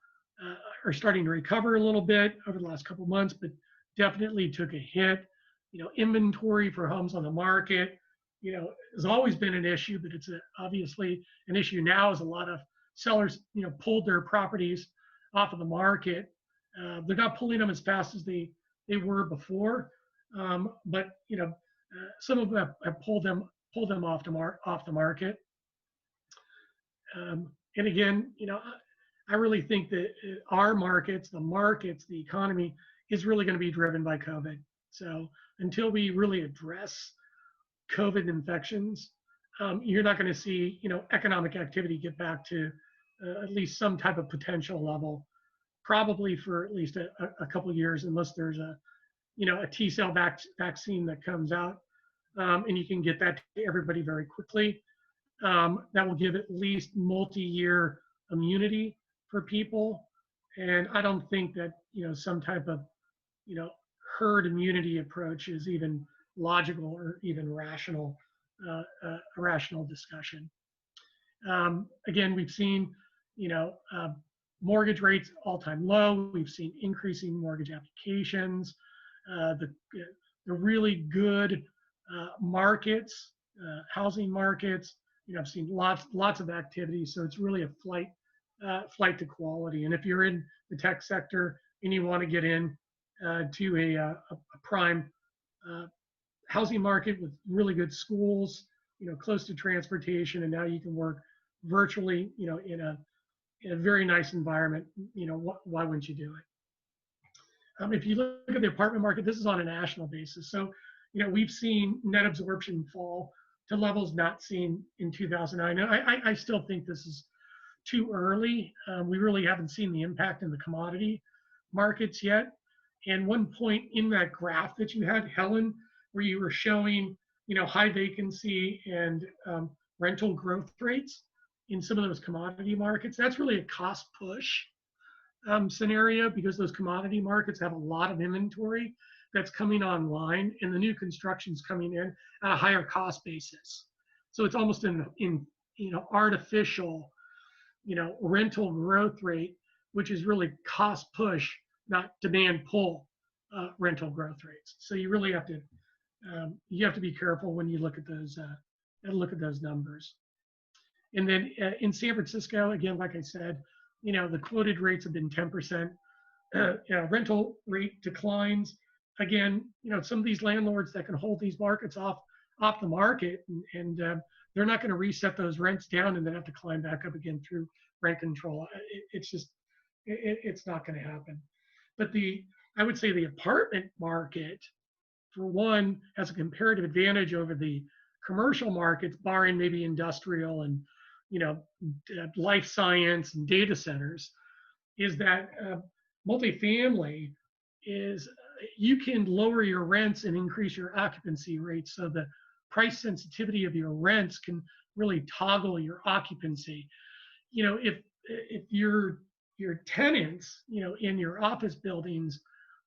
are starting to recover a little bit over the last couple of months, but definitely took a hit. Inventory for homes on the market, has always been an issue, but it's obviously an issue now as a lot of sellers, pulled their properties off of the market. They're not pulling them as fast as they were before, but some of them have pulled them off the market. And again, I really think that our markets, the economy is really going to be driven by COVID. So until we really address COVID infections, you're not going to see, economic activity get back to at least some type of potential level, probably for at least a couple of years, unless there's a T-cell vaccine that comes out, and you can get that to everybody very quickly. That will give at least multi-year immunity for people. And I don't think that, some type of, herd immunity approach is even logical or even rational, a rational discussion. Again, we've seen, mortgage rates all-time low. We've seen increasing mortgage applications. The really good markets, housing markets, I've seen lots of activity. So it's really a flight to quality. And if you're in the tech sector and you want to get in to a prime housing market with really good schools, close to transportation, and now you can work virtually, in a very nice environment, why wouldn't you do it? If you look at the apartment market, this is on a national basis. So, we've seen net absorption fall to levels not seen in 2009. And I still think this is too early. We really haven't seen the impact in the commodity markets yet. And one point in that graph that you had, Helen, where you were showing, high vacancy and rental growth rates in some of those commodity markets, that's really a cost push scenario, because those commodity markets have a lot of inventory that's coming online, and the new construction's coming in at a higher cost basis. So it's almost an artificial, rental growth rate, which is really cost push, not demand pull rental growth rates. So you really have to be careful when you look at those numbers. And then in San Francisco, again, like I said, the quoted rates have been 10%. Rental rate declines. Again, some of these landlords that can hold these markets off the market, and they're not going to reset those rents down and then have to climb back up again through rent control. It's not going to happen. But I would say the apartment market, for one, has a comparative advantage over the commercial markets, barring maybe industrial and life science and data centers, is that multifamily is, you can lower your rents and increase your occupancy rates. So the price sensitivity of your rents can really toggle your occupancy. If your tenants, in your office buildings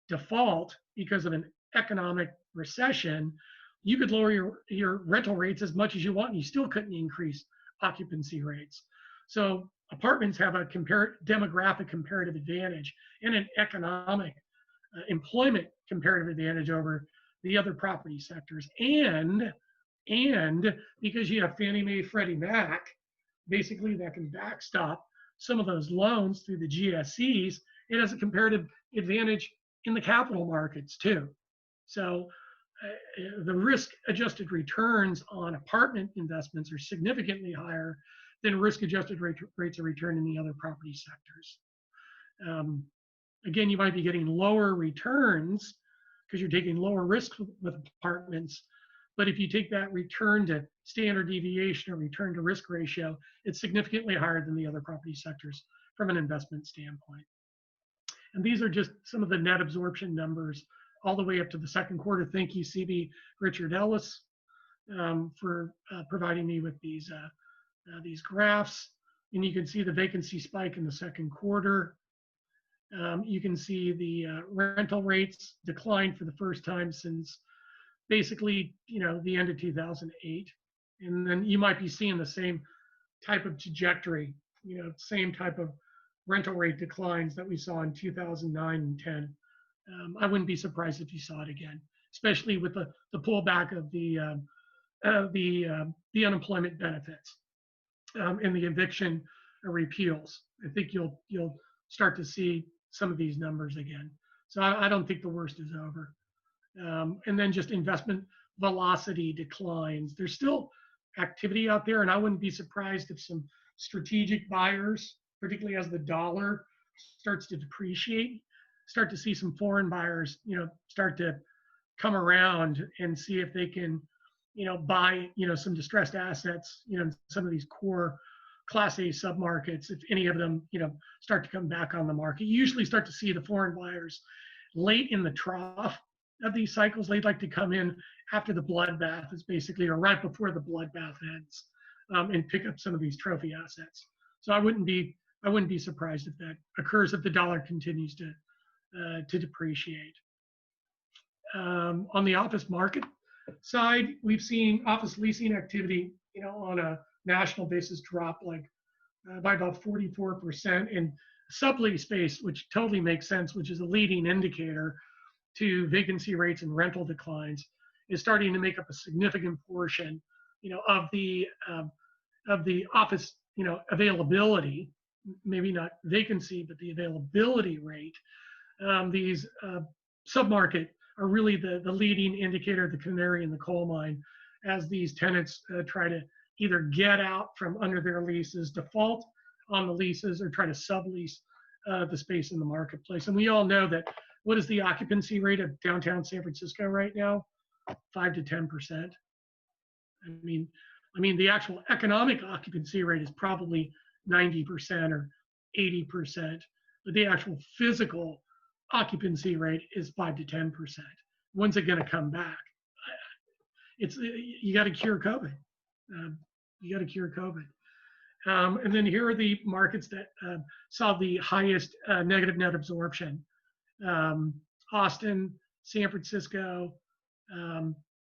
default because of an economic recession, you could lower your rental rates as much as you want, and you still couldn't increase occupancy rates. So apartments have a demographic comparative advantage and an economic employment comparative advantage over the other property sectors. And because you have Fannie Mae, Freddie Mac, basically that can backstop some of those loans through the GSEs it has a comparative advantage in the capital markets too. So the risk-adjusted returns on apartment investments are significantly higher than risk-adjusted rates of return in the other property sectors. Again, you might be getting lower returns because you're taking lower risks with apartments. But if you take that return to standard deviation or return to risk ratio, it's significantly higher than the other property sectors from an investment standpoint. And these are just some of the net absorption numbers all the way up to the second quarter. Thank you, CB Richard Ellis, for providing me with these graphs. And you can see the vacancy spike in the second quarter. You can see the rental rates decline for the first time since basically, the end of 2008. And then you might be seeing the same type of trajectory, same type of rental rate declines that we saw in 2009 and 10. I wouldn't be surprised if you saw it again, especially with the pullback of the unemployment benefits and the eviction repeals. I think you'll start to see some of these numbers again. So I don't think the worst is over. And then just investment velocity declines. There's still activity out there, and I wouldn't be surprised if some strategic buyers, particularly as the dollar starts to depreciate, start to see some foreign buyers, start to come around and see if they can, buy, some distressed assets, some of these core Class A submarkets, if any of them, start to come back on the market. You usually start to see the foreign buyers late in the trough of these cycles. They'd like to come in after the bloodbath is basically, or right before the bloodbath ends, and pick up some of these trophy assets. So I wouldn't be surprised if that occurs if the dollar continues to depreciate. On the office market side, we've seen office leasing activity, on a national basis drop by about 44%, and sublease space, which totally makes sense, which is a leading indicator to vacancy rates and rental declines, is starting to make up a significant portion, of the office, availability, maybe not vacancy, but the availability rate. These submarket are really the leading indicator, the canary in the coal mine, as these tenants try to either get out from under their leases, default on the leases, or try to sublease the space in the marketplace. And we all know that, what is the occupancy rate of downtown San Francisco right now? 5 to 10%. I mean, the actual economic occupancy rate is probably 90% or 80%, but the actual physical occupancy rate is 5 to 10%. When's it going to come back? You got to cure COVID. You got to cure COVID. And then here are the markets that saw the highest negative net absorption. Austin, San Francisco,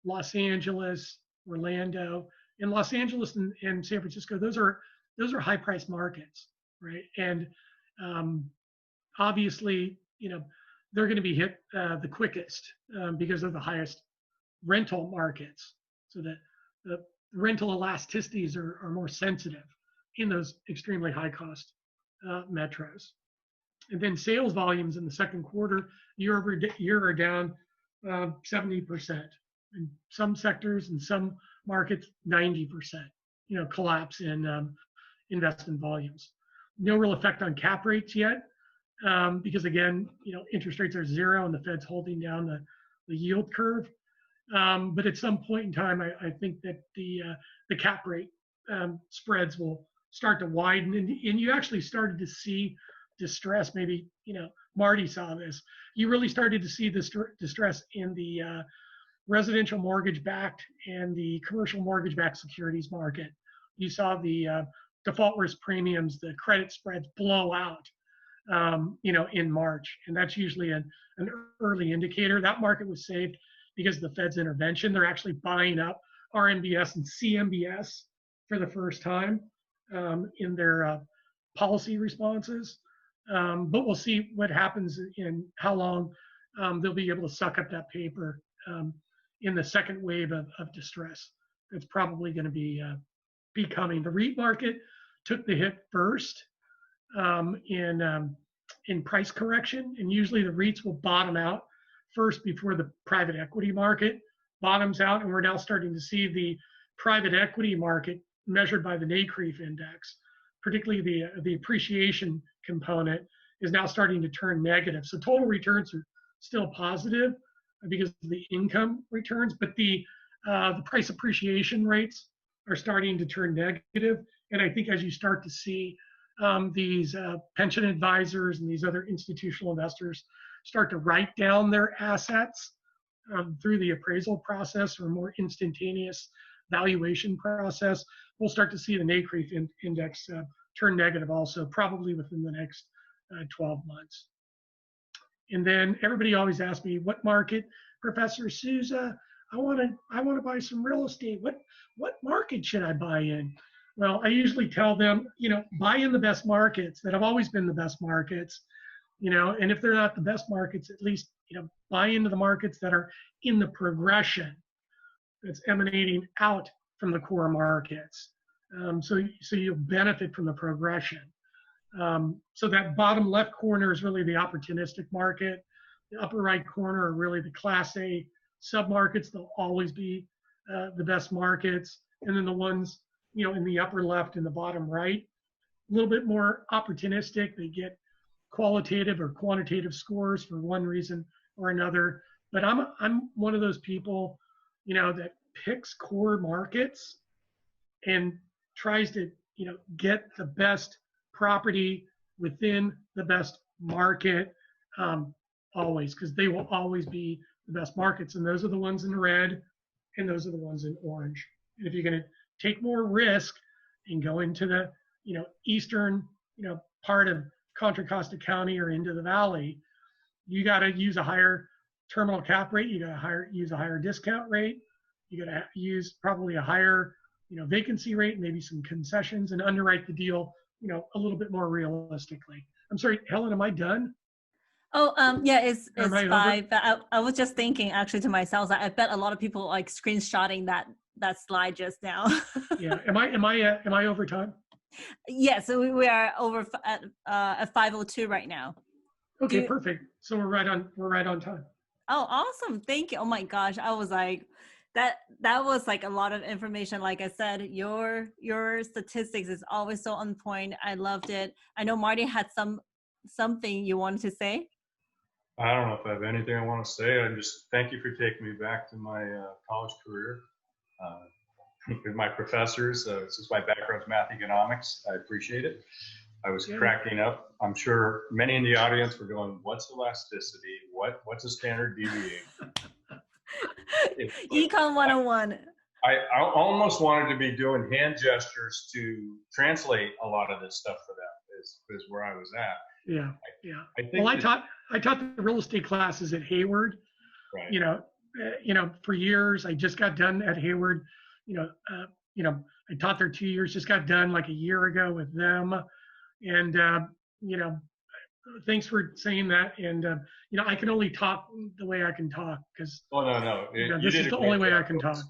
Los Angeles, Orlando. In Los Angeles and San Francisco, those are high-priced markets, right? And obviously, they're going to be hit the quickest because they're the highest rental markets. So that the rental elasticities are more sensitive in those extremely high-cost metros. And then sales volumes in the second quarter, year over year, are down 70%. In some sectors and some markets, 90%. Collapse in investment volumes. No real effect on cap rates yet, because again, interest rates are zero and the Fed's holding down the yield curve. But at some point in time, I think that the cap rate spreads will start to widen, and you actually started to see distress. Maybe Marty saw this. You really started to see this distress in the residential mortgage-backed and the commercial mortgage-backed securities market. You saw the default risk premiums, the credit spreads blow out, in March, and that's usually an early indicator. That market was saved because of the Fed's intervention. They're actually buying up RMBS and CMBS for the first time in their policy responses. But we'll see what happens in how long they'll be able to suck up that paper in the second wave of distress. That's probably going to be coming. The REIT market took the hit first in in price correction, and usually the REITs will bottom out first before the private equity market bottoms out, and we're now starting to see the private equity market measured by the NCREIF index, particularly the appreciation component, is now starting to turn negative. So total returns are still positive because of the income returns, but the price appreciation rates are starting to turn negative. And I think as you start to see these pension advisors and these other institutional investors start to write down their assets through the appraisal process or more instantaneous valuation process, we'll start to see the NCREIF index turn negative also, probably within the next 12 months. And then everybody always asks me, what market, Professor Souza? I want to buy some real estate. What market should I buy in? Well, I usually tell them, buy in the best markets that have always been the best markets, and if they're not the best markets, at least, buy into the markets that are in the progression that's emanating out from the core markets. So you'll benefit from the progression. So that bottom left corner is really the opportunistic market. The upper right corner are really the Class A submarkets. They'll always be the best markets. And then the ones, in the upper left and the bottom right, a little bit more opportunistic. They get qualitative or quantitative scores for one reason or another. But I'm one of those people, that picks core markets and tries to, get the best property within the best market always, because they will always be the best markets. And those are the ones in red, and those are the ones in orange. And if you're going to take more risk and go into the, eastern, part of Contra Costa County or into the valley, you got to use a higher terminal cap rate. You got to use a higher discount rate. You got to use probably a higher, vacancy rate, maybe some concessions, and underwrite the deal, a little bit more realistically. I'm sorry, Helen, am I done?
Oh, yeah, it's 5.
Over?
I was just thinking actually to myself, I bet a lot of people like screenshotting that slide just now.
Yeah, am I over time?
Yeah, so we are over at 5:02 right now.
Okay, perfect. So we're right on time.
Oh, awesome! Thank you. Oh my gosh, I was like, that was like a lot of information. Like I said, your statistics is always so on point. I loved it. I know Marty had something you wanted to say.
I don't know if I have anything I want to say. I just thank you for taking me back to my college career. With my professors, since my background is math economics, I appreciate it. I was cracking up. I'm sure many in the audience were going, what's elasticity? What's a standard deviation?
Econ 101.
I almost wanted to be doing hand gestures to translate a lot of this stuff for them, is where I was at.
Yeah. Well, I taught the real estate classes at Hayward. Right. For years. I just got done at Hayward. I taught there 2 years. Just got done like a year ago with them. And thanks for saying that. And I can only talk the way I can talk because.
Oh no.
This is the only way I can talk.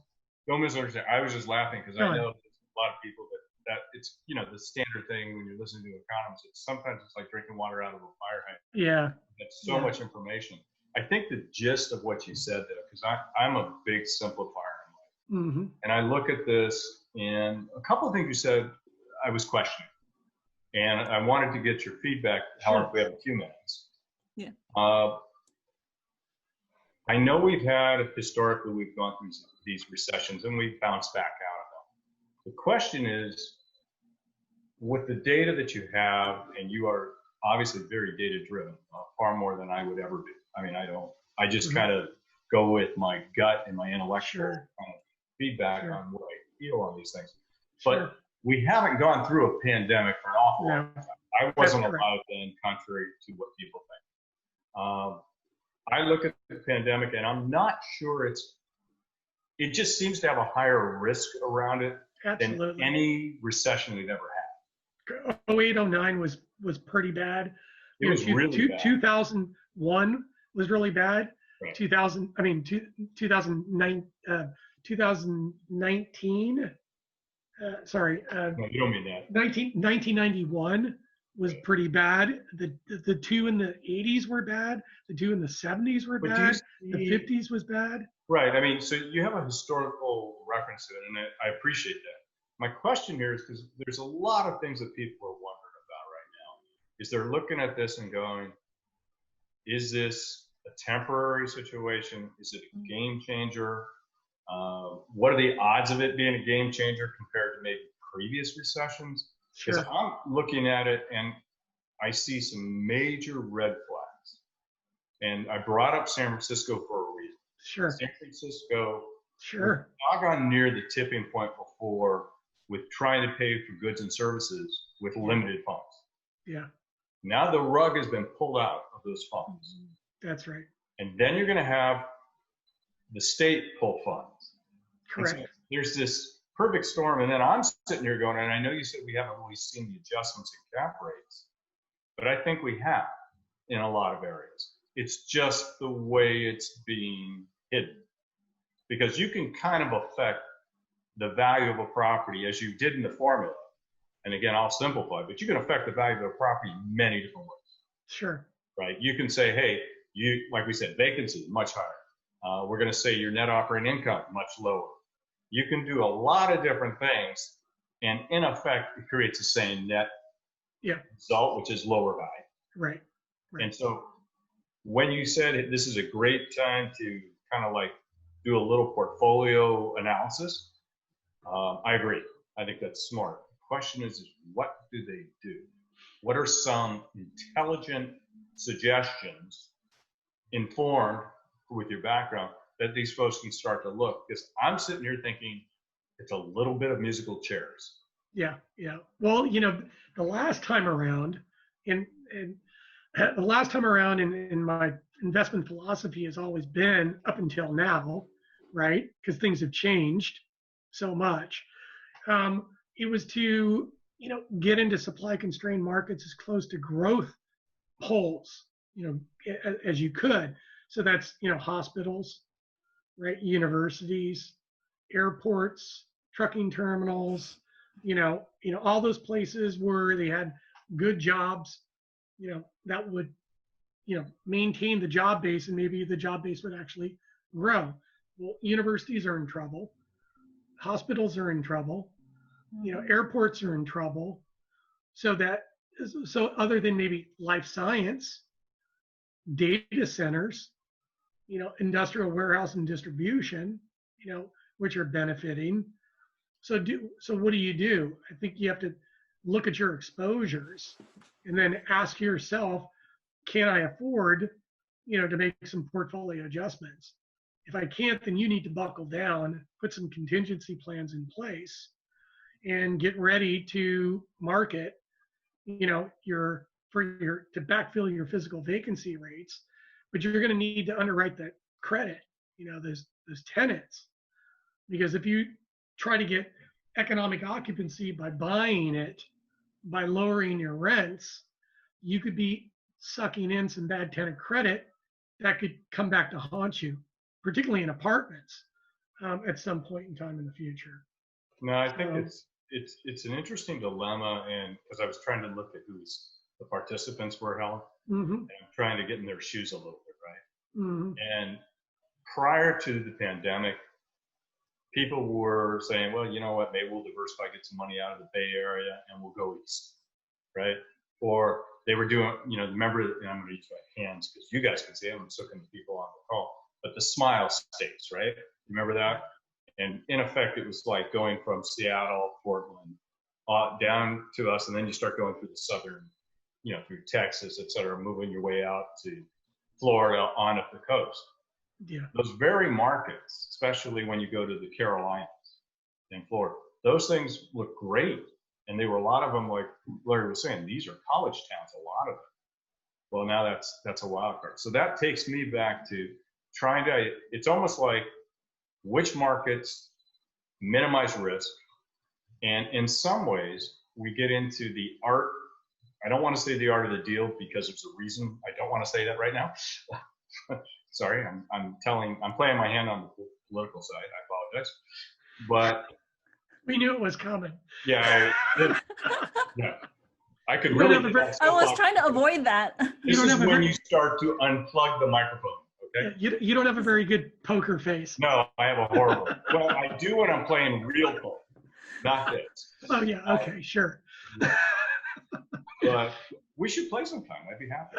Don't misunderstand. I was just laughing because I know there's a lot of people that it's the standard thing when you're listening to economists. Sometimes it's like drinking water out of a fire hydrant.
Yeah.
It's so much information. I think the gist of what you said though, because I'm a big simplifier in life,
mm-hmm.
and I look at this and a couple of things you said I was questioning, and I wanted to get your feedback. Helen, if we have a few minutes.
Yeah.
I know we've gone through these recessions and we've bounced back out of them. The question is, with the data that you have, and you are obviously very data driven, far more than I would ever be. I mean, I just kind of go with my gut and my intellectual kind of feedback on what I feel on these things. But we haven't gone through a pandemic for an awful long time. I wasn't alive then, contrary to what people think. I look at the pandemic and I'm not sure it just seems to have a higher risk around it than any recession we've ever had.
08, 09 was pretty bad.
It was really bad.
2001 was really bad.
Right.
2019, 1991 was pretty bad. The two in the 80s were bad. The two in the 70s were
But
bad. The 50s was bad.
Right. I mean, so you have a historical reference to it, and I appreciate that. My question here is because there's a lot of things that people are wondering about right now. Is they're looking at this and going, is this a temporary situation? Is it a game changer? What are the odds of it being a game changer compared to maybe previous recessions? Because
Sure.
I'm looking at it and I see some major red flags. And I brought up San Francisco for a reason.
Sure.
San Francisco,
Sure.
doggone near the tipping point before with trying to pay for goods and services with limited funds.
Yeah,
Now the rug has been pulled out of those funds.
that's right.
And then you're going to have the state pull funds.
Correct.
So there's this perfect storm. And then I'm sitting here going, and I know you said we haven't really seen the adjustments in cap rates, but I think we have in a lot of areas. It's just the way it's being hidden. Because you can kind of affect the value of a property as you did in the formula. And again, I'll simplify, but you can affect the value of a property in many different ways.
Sure.
Right? You can say, hey, like we said, vacancy much higher. We're going to say your net operating income much lower. You can do a lot of different things, and in effect, it creates the same net result, which is lower value.
Right.
And so when you said this is a great time to kind of like do a little portfolio analysis, I agree. I think that's smart. The question is what do they do? What are some intelligent suggestions informed with your background that these folks can start to look? Because I'm sitting here thinking it's a little bit of musical chairs.
Yeah. Well, the last time around, in my investment philosophy has always been up until now, right? Because things have changed so much. It was to, get into supply constrained markets as close to growth holes, as you could. So that's, hospitals, right? Universities, airports, trucking terminals, all those places where they had good jobs, that would, maintain the job base, and maybe the job base would actually grow. Well, universities are in trouble. Hospitals are in trouble. Airports are in trouble. So other than maybe life science, data centers, industrial warehouse and distribution, which are benefiting. So what do? I think you have to look at your exposures and then ask yourself, can I afford, to make some portfolio adjustments? If I can't, then you need to buckle down, put some contingency plans in place, and get ready to market, to backfill your physical vacancy rates. But you're going to need to underwrite that credit, those tenants, because if you try to get economic occupancy by buying it, by lowering your rents, you could be sucking in some bad tenant credit that could come back to haunt you, particularly in apartments, at some point in time in the future.
No, I think it's an interesting dilemma, and because I was trying to look at who the participants were, Helen, and I'm trying to get in their shoes a little bit, right? And prior to the pandemic, people were saying, well, you know what, maybe we'll diversify, get some money out of the Bay Area, and we'll go east, right? Or they were doing, remember, and I'm going to use my hands because you guys can see them, I'm just looking at people on the call, but the smile states, right? Remember that? And in effect, it was like going from Seattle, Portland, down to us, and then you start going through the southern, through Texas, et cetera, moving your way out to Florida on up the coast.
Yeah.
Those very markets, especially when you go to the Carolinas in Florida, those things look great. And there were a lot of them, like Larry was saying, these are college towns, a lot of them. Well, now that's a wild card. So that takes me back to it's almost like which markets minimize risk. And in some ways, we get into the art. I don't want to say the art of the deal because there's a reason I don't want to say that right now. Sorry, I'm playing my hand on the political side. I apologize. But
we knew it was coming.
Yeah. I could
You don't
really
have a
get
very-
that
I
stuff
was
off.
trying to avoid that.
This
don't
is
have a
when
very-
you start to unplug the microphone, okay?
You don't have a very good poker face.
No, I have a horrible. Well, I do when I'm playing real poker, not this.
Oh yeah, okay, sure.
But we should play sometime. I'd be happy.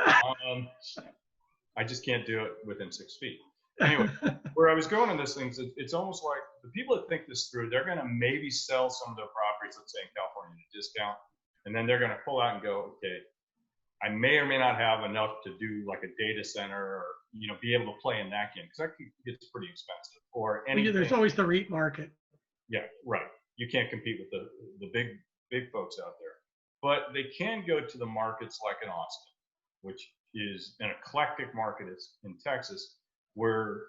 I just can't do it within 6 feet. Anyway, where I was going on this thing is it's almost like the people that think this through, they're going to maybe sell some of their properties, let's say in California, at a discount, and then they're going to pull out and go, okay, I may or may not have enough to do like a data center or, be able to play in that game because that gets pretty expensive. Or anything.
There's always the REIT market.
Yeah, right. You can't compete with the big folks out there. But they can go to the markets like in Austin, which is an eclectic market in Texas, where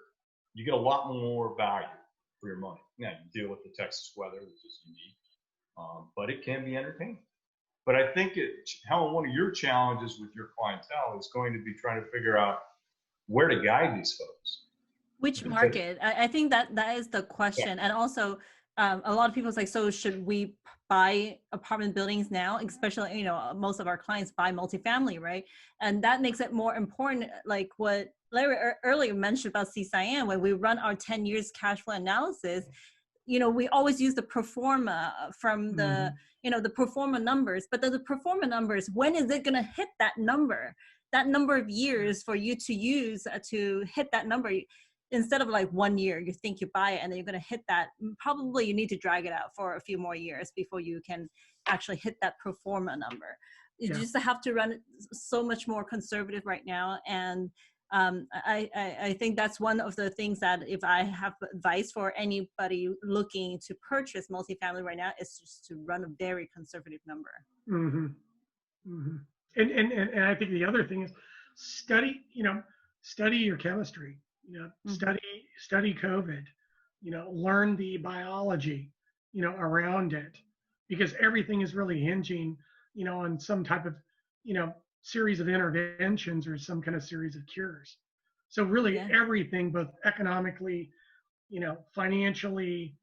you get a lot more value for your money. Now, you deal with the Texas weather, which is unique, but it can be entertaining. But I think, Helen, one of your challenges with your clientele is going to be trying to figure out where to guide these folks.
Which market? I think that is the question. Yeah. And also, a lot of people say, so should we buy apartment buildings now? Especially, most of our clients buy multifamily, right? And that makes it more important, like what Larry earlier mentioned about CCIM, when we run our 10 years cash flow analysis, we always use the pro forma from the, the pro forma numbers, but the pro forma numbers, when is it going to hit that number of years for you to use to hit that number? Instead of like 1 year, you think you buy it and then you're going to hit that. Probably you need to drag it out for a few more years before you can actually hit that pro forma number. You just have to run it so much more conservative right now. And I think that's one of the things that if I have advice for anybody looking to purchase multifamily right now, is just to run a very conservative number.
And I think the other thing is study your chemistry. Study COVID, learn the biology, around it, because everything is really hinging, on some type of, series of interventions or some kind of series of cures. So really everything, both economically, financially,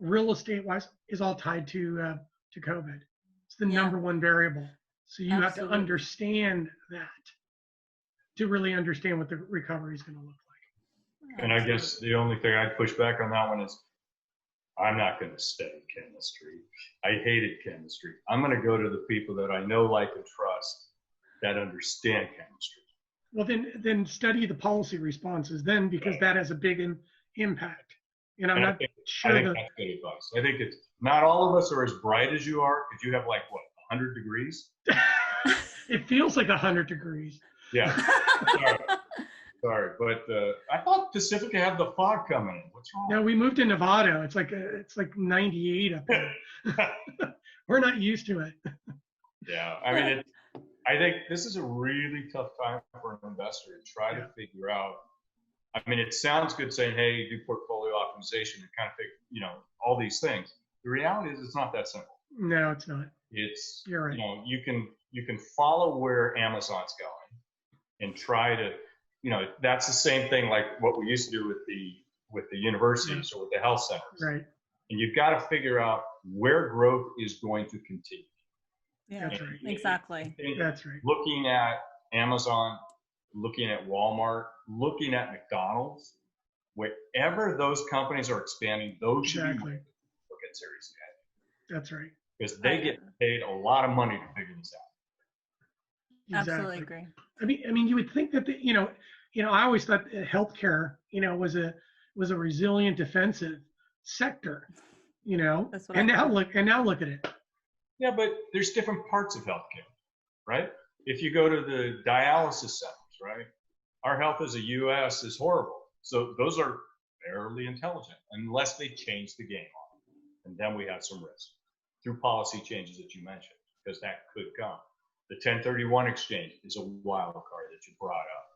real estate wise, is all tied to COVID. It's the number one variable. So you have to understand that to really understand what the recovery is going to look like.
And I guess the only thing I'd push back on that one is I'm not going to study chemistry. I hated chemistry. I'm going to go to the people that I know, like, and trust that understand chemistry.
Well, then study the policy responses then, because that has a big impact. And I'm not sure. I
think that's good advice. I think it's not all of us are as bright as you are, because you have like, what, 100 degrees?
It feels like 100 degrees.
Yeah. Sorry, but I thought Pacifica had the fog coming in. What's wrong?
No, we moved to Nevada. It's like 98 up there. We're not used to it.
Yeah, I mean, I think this is a really tough time for an investor to try to figure out. I mean, it sounds good saying, "Hey, do portfolio optimization and kind of figure, all these things." The reality is, it's not that simple.
No, it's not.
You're right. You can follow where Amazon's going and try to. That's the same thing like what we used to do with the universities or with the health centers.
Right.
And you've got to figure out where growth is going to continue.
Yeah, that's right. Exactly.
That's right.
Looking at Amazon, looking at Walmart, looking at McDonald's, wherever those companies are expanding, those should be look at seriously.
That's right.
Because they get paid a lot of money to figure this out.
Exactly.
Absolutely agree.
I mean, you would think that I always thought healthcare, was a resilient, defensive sector,
That's what
and now look at it.
Yeah, but there's different parts of healthcare, right? If you go to the dialysis centers, right? Our health as a U.S. is horrible. So those are fairly intelligent, unless they change the game on it. And then we have some risk through policy changes that you mentioned, because that could come. The 1031 exchange is a wild card that you brought up.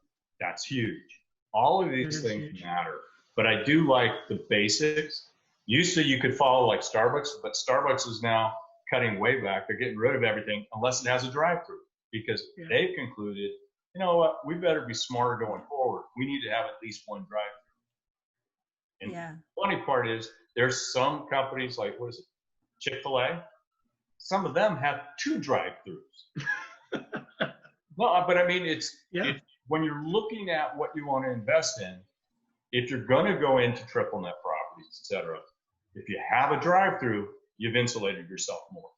That's huge. All of these things matter. But I do like the basics. Used to you could follow like Starbucks, but Starbucks is now cutting way back. They're getting rid of everything unless it has a drive-through, because they've concluded, you know what, we better be smarter going forward. We need to have at least one drive-through. And the funny part is there's some companies like, what is it, Chick-fil-A? some of them have 2 drive-throughs. No, but I mean, it's when you're looking at what you want to invest in, if you're going to go into triple net properties, et cetera, if you have a drive-through, you've insulated yourself more.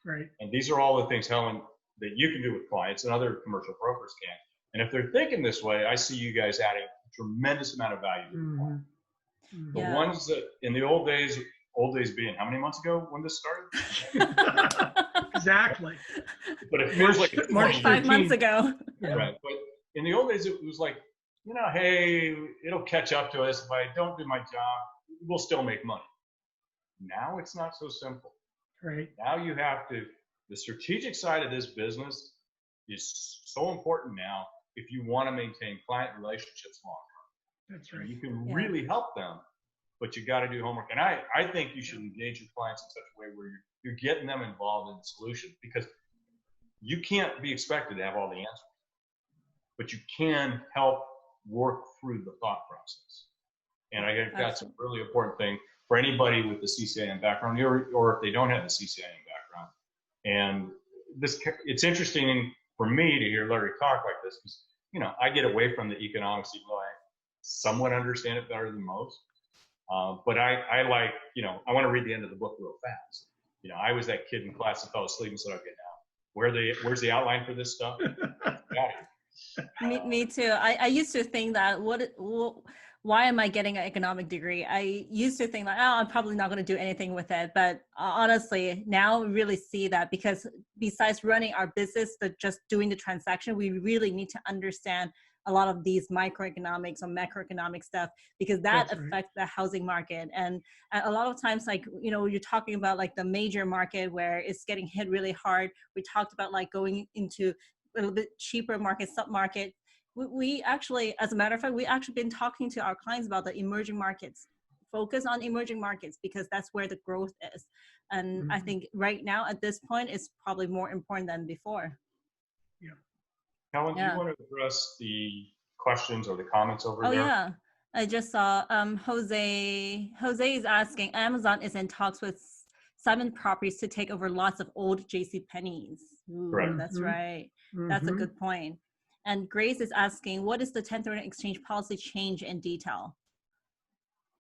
Right.
And these are all the things, Helen, that you can do with clients and other commercial brokers can. And if they're thinking this way, I see you guys adding a tremendous amount of value to the client. The ones that in the old days being how many months ago when this started?
Exactly.
But it feels like it's
March
5 months ago.
Right. But in the old days, it was like, hey, it'll catch up to us. If I don't do my job, we'll still make money. Now it's not so simple.
Right.
Now you have to, the strategic side of this business is so important now if you want to maintain client relationships long term.
That's right.
And you can really help them, but you got to do homework. And I think you should engage your clients in such a way where you're getting them involved in the solution, because you can't be expected to have all the answers, but you can help work through the thought process. And I think that's a really important thing for anybody with the CCIM background, or if they don't have the CCIM background. And it's interesting for me to hear Larry talk like this, because I get away from the economics, even though I somewhat understand it better than most. But I like, I want to read the end of the book real fast. I was that kid in class that fell asleep and said, okay, now where's the outline for this stuff?
Me too. I used to think that why am I getting an economic degree? I used to think like, I'm probably not going to do anything with it. But honestly, now we really see that, because besides running our business, just doing the transaction, we really need to understand a lot of these microeconomics or macroeconomic stuff, because that affects the housing market. And a lot of times, like, you're talking about like the major market where it's getting hit really hard. We talked about like going into a little bit cheaper market, sub-market. We actually, as a matter of fact, we actually been talking to our clients about the emerging markets. Focus on emerging markets, because that's where the growth is. And I think right now at this point, it's probably more important than before.
Yeah. Helen, do you want to address the questions or the comments over there?
Oh yeah, I just saw Jose is asking, Amazon is in talks with Simon Properties to take over lots of old JCPenney's. Correct. That's right. That's a good point. And Grace is asking, what is the 1031 exchange policy change in detail?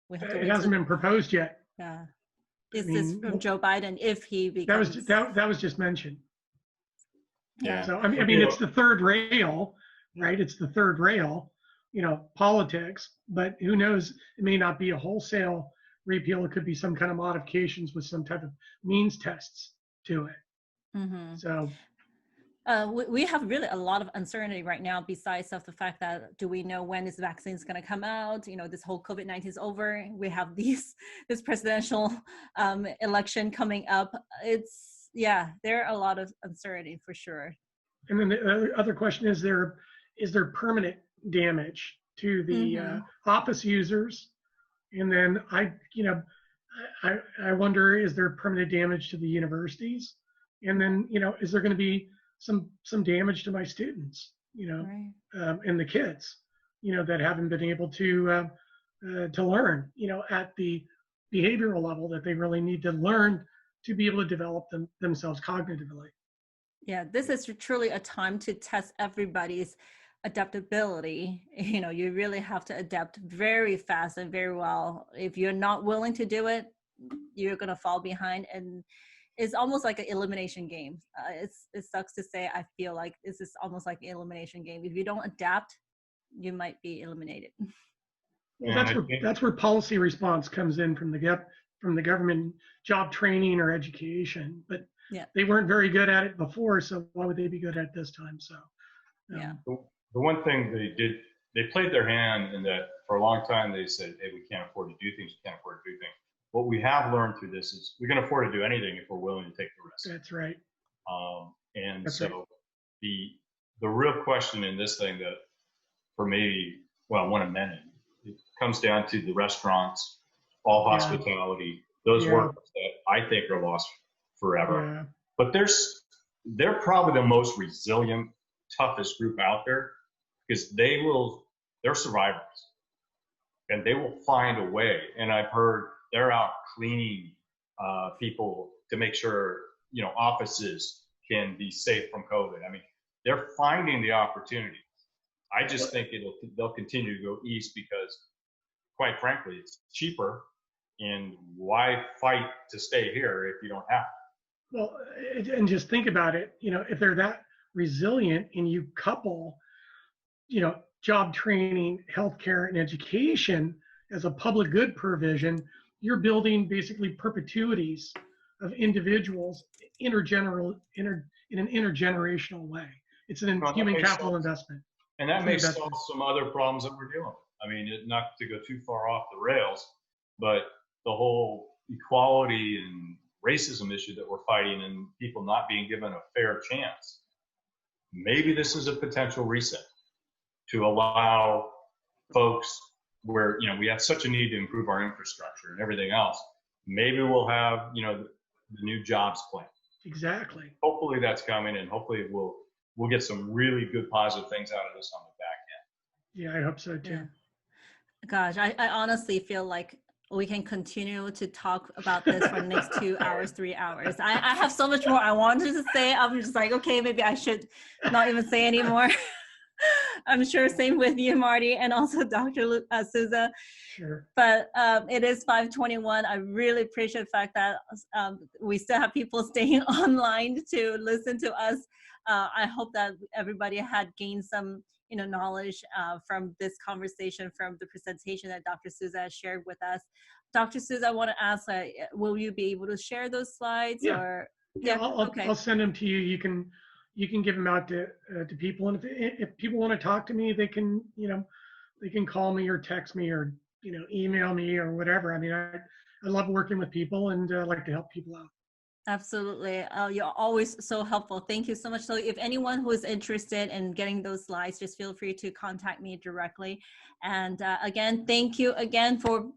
It hasn't been proposed yet.
Yeah. Is this from Joe Biden if he becomes...
That was just mentioned.
Yeah.
So, I mean, it's the third rail, right? It's the third rail, politics, but who knows? It may not be a wholesale repeal. It could be some kind of modifications with some type of means tests to it. So...
we have really a lot of uncertainty right now, besides of the fact that, do we know when this vaccine is going to come out? This whole COVID-19 is over. We have this presidential election coming up. There are a lot of uncertainty for sure.
And then the other question is there permanent damage to the office users? And then I wonder, is there permanent damage to the universities? And then, is there going to be some damage to my students, and the kids, that haven't been able to learn, at the behavioral level that they really need to learn to be able to develop themselves cognitively.
Yeah, this is truly a time to test everybody's adaptability. You really have to adapt very fast and very well. If you're not willing to do it, you're going to fall behind. And it's almost like an elimination game. It sucks to say, I feel like this is almost like an elimination game. If you don't adapt, you might be eliminated.
Well, that's where policy response comes in from the government, job training or education. But they weren't very good at it before, so why would they be good at it this time? So
the one thing they did, they played their hand in that for a long time they said, hey, we can't afford to do things, we can't afford to do things. What we have learned through this is we can afford to do anything if we're willing to take the risk.
That's right.
The real question in this thing that, for me, one of many, it comes down to the restaurants, all hospitality, those workers that I think are lost forever. Yeah. But they're probably the most resilient, toughest group out there, because they're survivors, and they will find a way. And I've heard they're out cleaning people to make sure offices can be safe from COVID. I mean, they're finding the opportunity. I just think they'll continue to go east because, quite frankly, it's cheaper. And why fight to stay here if you don't have to?
Well, and just think about it. If they're that resilient and you couple, job training, healthcare, and education as a public good provision, you're building basically perpetuities of individuals in an intergenerational way. It's an human capital investment.
And that may solve some other problems that we're dealing with. I mean, not to go too far off the rails, but the whole equality and racism issue that we're fighting and people not being given a fair chance. Maybe this is a potential reset to allow folks where, we have such a need to improve our infrastructure and everything else. Maybe we'll have, the new jobs plan.
Exactly.
Hopefully that's coming, and hopefully we'll get some really good positive things out of this on the back end.
Yeah, I hope so too.
Yeah. Gosh, I honestly feel like we can continue to talk about this for the next 2 hours, 3 hours. I have so much more I wanted to say. I'm just like, okay, maybe I should not even say anymore. I'm sure same with you, Marty, and also Dr. Souza.
Sure.
But it is 5:21. I really appreciate the fact that we still have people staying online to listen to us. I hope that everybody had gained some knowledge from this conversation, from the presentation that Dr. Souza has shared with us. Dr. Souza, I want to ask, will you be able to share those slides?
Yeah.
Or
I'll send them to you. You can give them out to people, and if people want to talk to me, they can call me or text me or email me or whatever. I mean, I love working with people, and I like to help people out.
Absolutely. You're always so helpful. Thank you so much. So if anyone who is interested in getting those slides, just feel free to contact me directly. And again, thank you again for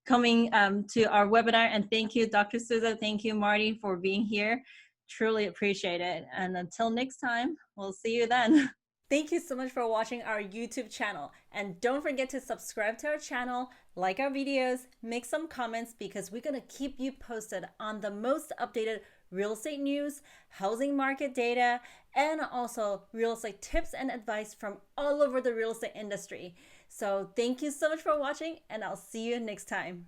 coming to our webinar. And thank you, Dr. Souza. Thank you, Marty, for being here. Truly appreciate it. And until next time, we'll see you then. Thank you so much for watching our YouTube channel. And don't forget to subscribe to our channel, like our videos, make some comments, because we're going to keep you posted on the most updated real estate news, housing market data, and also real estate tips and advice from all over the real estate industry. So thank you so much for watching, and I'll see you next time.